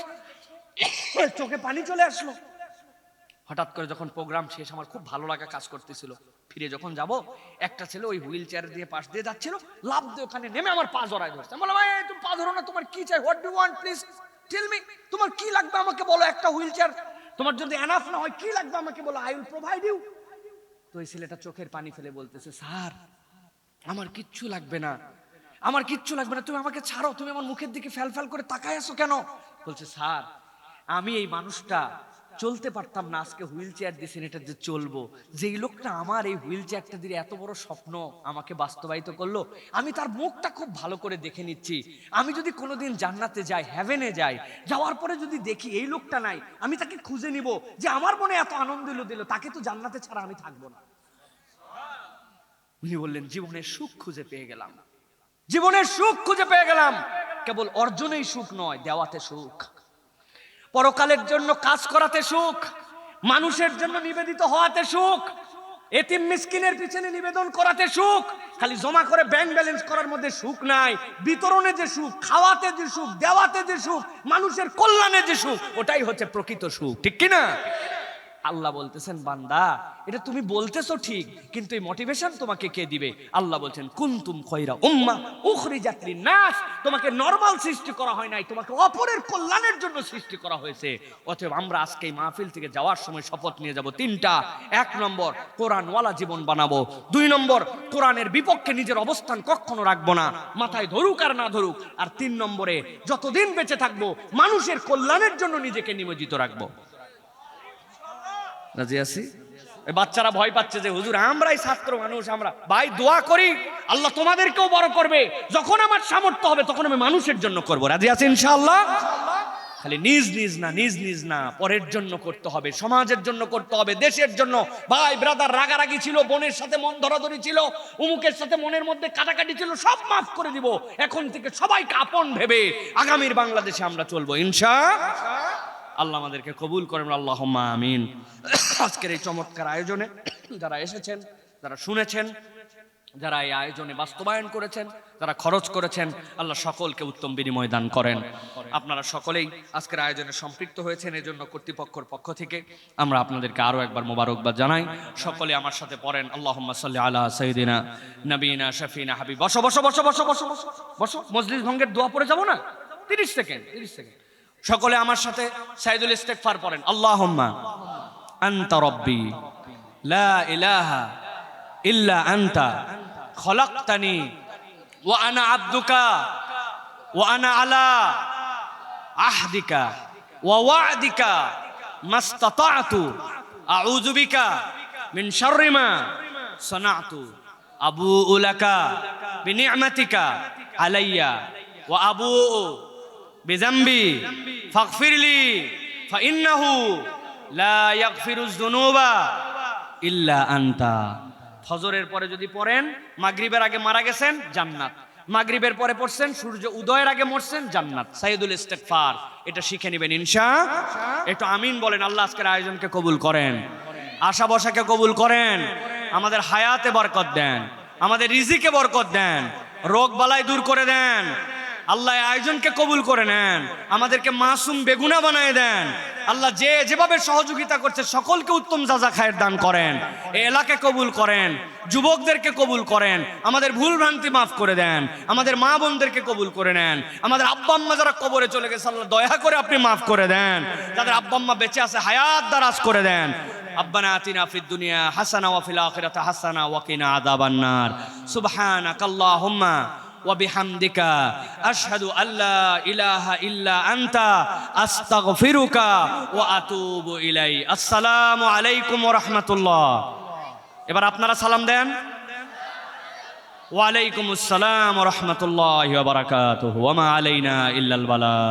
চোখে পানি চলে আসলো। হঠাৎ করে যখন প্রোগ্রাম শেষ, আমার খুব ভালো লাগা কাজ করতেছিল, ফিরে যখন যাব, একটা ছেলে ওই হুইল চেয়ার দিয়ে পাশ দিয়ে যাচ্ছিল, লাফ দিয়ে ওখানে নেমে আমার পা জড়ায় ধরছে। বলে, ভাই তুমি পা ধরো না, তোমার কি চাই, what do you want, please tell me, তোমার কি লাগবে আমাকে বলো, একটা হুইল চেয়ার তোমার যদি এনাফ না হয়, কি লাগবে আমাকে বলো, আই উইল প্রোভাইড ইউ। তো এই ছেলেটা চোখের পানি ফেলে বলতেছে, স্যার আমার কিচ্ছু লাগবে না, আমার কিচ্ছু লাগবে না, তুমি আমাকে ছাড়ো, তুমি আমার মুখের দিকে ফ্যাল ফ্যাল করে তাকায় আছো কেন? বলছে, স্যার আমি এই মানুষটা চলতে পারতাম না, আজকে হুইল চেয়ার দিয়েছেন, এটা যে চলবো, যেই লোকটা আমার এই হুইল চেয়ারটা দিয়ে এত বড় স্বপ্ন আমাকে বাস্তবায়িত করলো, আমি তার মুখটা খুব ভালো করে দেখে নিচ্ছি। আমি যদি কোনোদিন জান্নাতে যাই, হেভেনে যাই, যাওয়ার পরে যদি দেখি এই লোকটা নাই, আমি তাকে খুঁজে নিব, যে আমার মনে এত আনন্দ দিল, তাকে তো জান্নাতে ছাড়া আমি থাকবো না। উনি বললেন, জীবনের সুখ খুঁজে পেয়ে গেলাম, জীবনের সুখ খুঁজে পেয়ে গেলাম। কেবল অর্জনেই সুখ নয়, দেওয়াতে সুখ, পরকালের জন্য কাজ করাতে সুখ, মানুষের জন্য নিবেদিত হওয়াতে সুখ, এতিম মিসকিনের পিছনে নিবেদন করাতে সুখ। খালি জমা করে ব্যাংক ব্যালেন্স করার মধ্যে সুখ নাই, বিতরণে যে সুখ, খাওয়াতে যে সুখ, দেওয়াতে যে সুখ, মানুষের কল্যাণে যে সুখ, ওটাই হচ্ছে প্রকৃত সুখ, ঠিক কিনা? আল্লাহ বলতেছেন, বান্দা এটা তুমি বলতেছো ঠিক, কিন্তু এই মোটিভেশন তোমাকে কে দিবে? আল্লাহ বলছেন, কুনতুম খায়রা উম্মাহ উখরিজাত লিন-নাস, তোমাকে নরমাল সৃষ্টি করা হয় নাই, তোমাকে অপরের কল্যাণের জন্য সৃষ্টি করা হয়েছে। অতএব আমরা আজকে এই মাহফিল থেকে যাওয়ার সময় শপথ নিয়ে যাব তিনটা। 1 নম্বর, কোরআনওয়ালা জীবন বানাবো। 2 নম্বর, কোরআনের বিপক্ষে নিজের অবস্থান কখনো রাখবো না, মাথায় ধরুক আর না ধরুক। আর 3 নম্বরে, যতদিন বেঁচে থাকবো মানুষের কল্যাণের জন্য নিজেকে নিয়োজিত রাখবো। রাজি আছি? বাচ্চারা ভয় পাচ্ছে যে হুজুর আমরাই ছাত্র মানুষ, আমরা ভাই দোয়া করি আল্লাহ তোমাদেরকেও বড় করবে, যখন আমার সামর্থ্য হবে তখন আমি মানুষের জন্য করব। রাজি আছি ইনশাআল্লাহ? খালি নিজ নিজ না, পরের জন্য করতে হবে, সমাজের জন্য করতে হবে, দেশের জন্য। ভাই ব্রাদার রাগারাগি ছিল, বোনের সাথে মন ধরাধরি ছিল, উমুকের সাথে মনের মধ্যে কাটাকাটি ছিল, সব মাফ করে দিব। এখন থেকে সবাইকে আপন ভেবে আগামীর বাংলাদেশে আমরা চলবো ইনশাআল্লাহ। আল্লাহ আমাদেরকে কবুল করেন, আল্লাহুম্মা আমিন। আজকের এই চমৎকার আয়োজনে যারা এসেছেন, যারা শুনেছেন, যারা এই আয়োজনে বাস্তবায়ন করেছেন, যারা খরচ করেছেন, আল্লাহ সকলকে উত্তম বিনিময় দান করেন। আপনারা সকলেই আজকের আয়োজনে সম্পৃক্ত হয়েছেন, এজন্য কর্তৃপক্ষের পক্ষ থেকে আমরা আপনাদেরকে আরো একবার মোবারকবাদ জানাই। সকলে আমার সাথে পড়েন, আল্লাহুম্মা সাল্লি আলা সাইয়্যিদিনা নবিয়িনা শাফিনা হাবিব। বসো বসো বসো বসো বসো বসো বসো, মজলিস ভঙ্গের দোয়া পড়ে যাব না? 30 সেকেন্ড। সকলে আমার সাথে সাইদুল ইস্তেগফার পড়েন, আল্লাহুম্মা আনতা রাব্বি লা ইলাহা ইল্লা আনতা খলাকতানি ওয়া আনা আবদুকা ওয়া আনা আলা আহদিকা ওয়া ওয়া'দিকা মাসতাতা'তু আউযু বিকা মিন শাররি মা সানা'তু আবুউ লাকা বিনি'মাতিকা আলাইয়া ওয়া আবুউ বিযামবি ফাগফিরলি ফাইন্নাহু লা ইয়াগফিরুয যুনুবা ইল্লা আনতা। ফজরের পরে যদি পড়েন, মাগরিবের আগে মারা গেছেন, জান্নাত। মাগরিবের পরে পড়ছেন, সূর্য উদয়ের আগে মরছেন, জান্নাত। সাইয়্যিদুল ইস্তিগফার, এটা শিখে নেবেন ইনশাআল্লাহ। একটু আমিন বলেন। আল্লাহ আজকের আয়োজনকে কবুল করেন, আশা বসাকে কবুল করেন, আমাদের হায়াতে বরকত দেন, আমাদের রিজিকে বরকত দেন, রোগ বালাই দূর করে দেন। আল্লাহ আয়োজনকে কবুল করে নেন, আমাদেরকে মাসুম বেগুনা বানায় দেন। আল্লাহ যে যেভাবে সহযোগিতা করছে সকলকে উত্তম যাজা খায়ের দান করেন। এই এলাকা কবুল করেন, যুবকদেরকে কবুল করেন, আমাদের ভুল ভ্রান্তি মাফ করে দেন, আমাদের মা বোনদেরকে কবুল করে নেন, আমাদের আব্বা আম্মা যারা কবরে চলে গেছে আল্লাহ দয়া করে আপনি মাফ করে দেন, যাদের আব্বা আম্মা বেঁচে আছে হায়াত দারাজ করে দেন। ربنا آتنا في الدنيا حسنة وفي الآخرة حسنة وقنا عذاب النار سبحانك اللهم وبحمدك أشهد أن لا إله إلا أنت أستغفرك وأتوب إليك السلام عليكم ورحمة الله এবার আপনারা সালাম দেন ওয়া আলাইকুমুস সালাম ওয়া রাহমাতুল্লাহি ওয়া বারাকাতুহু ওয়া মা আলাইনা ইল্লাল বালাগ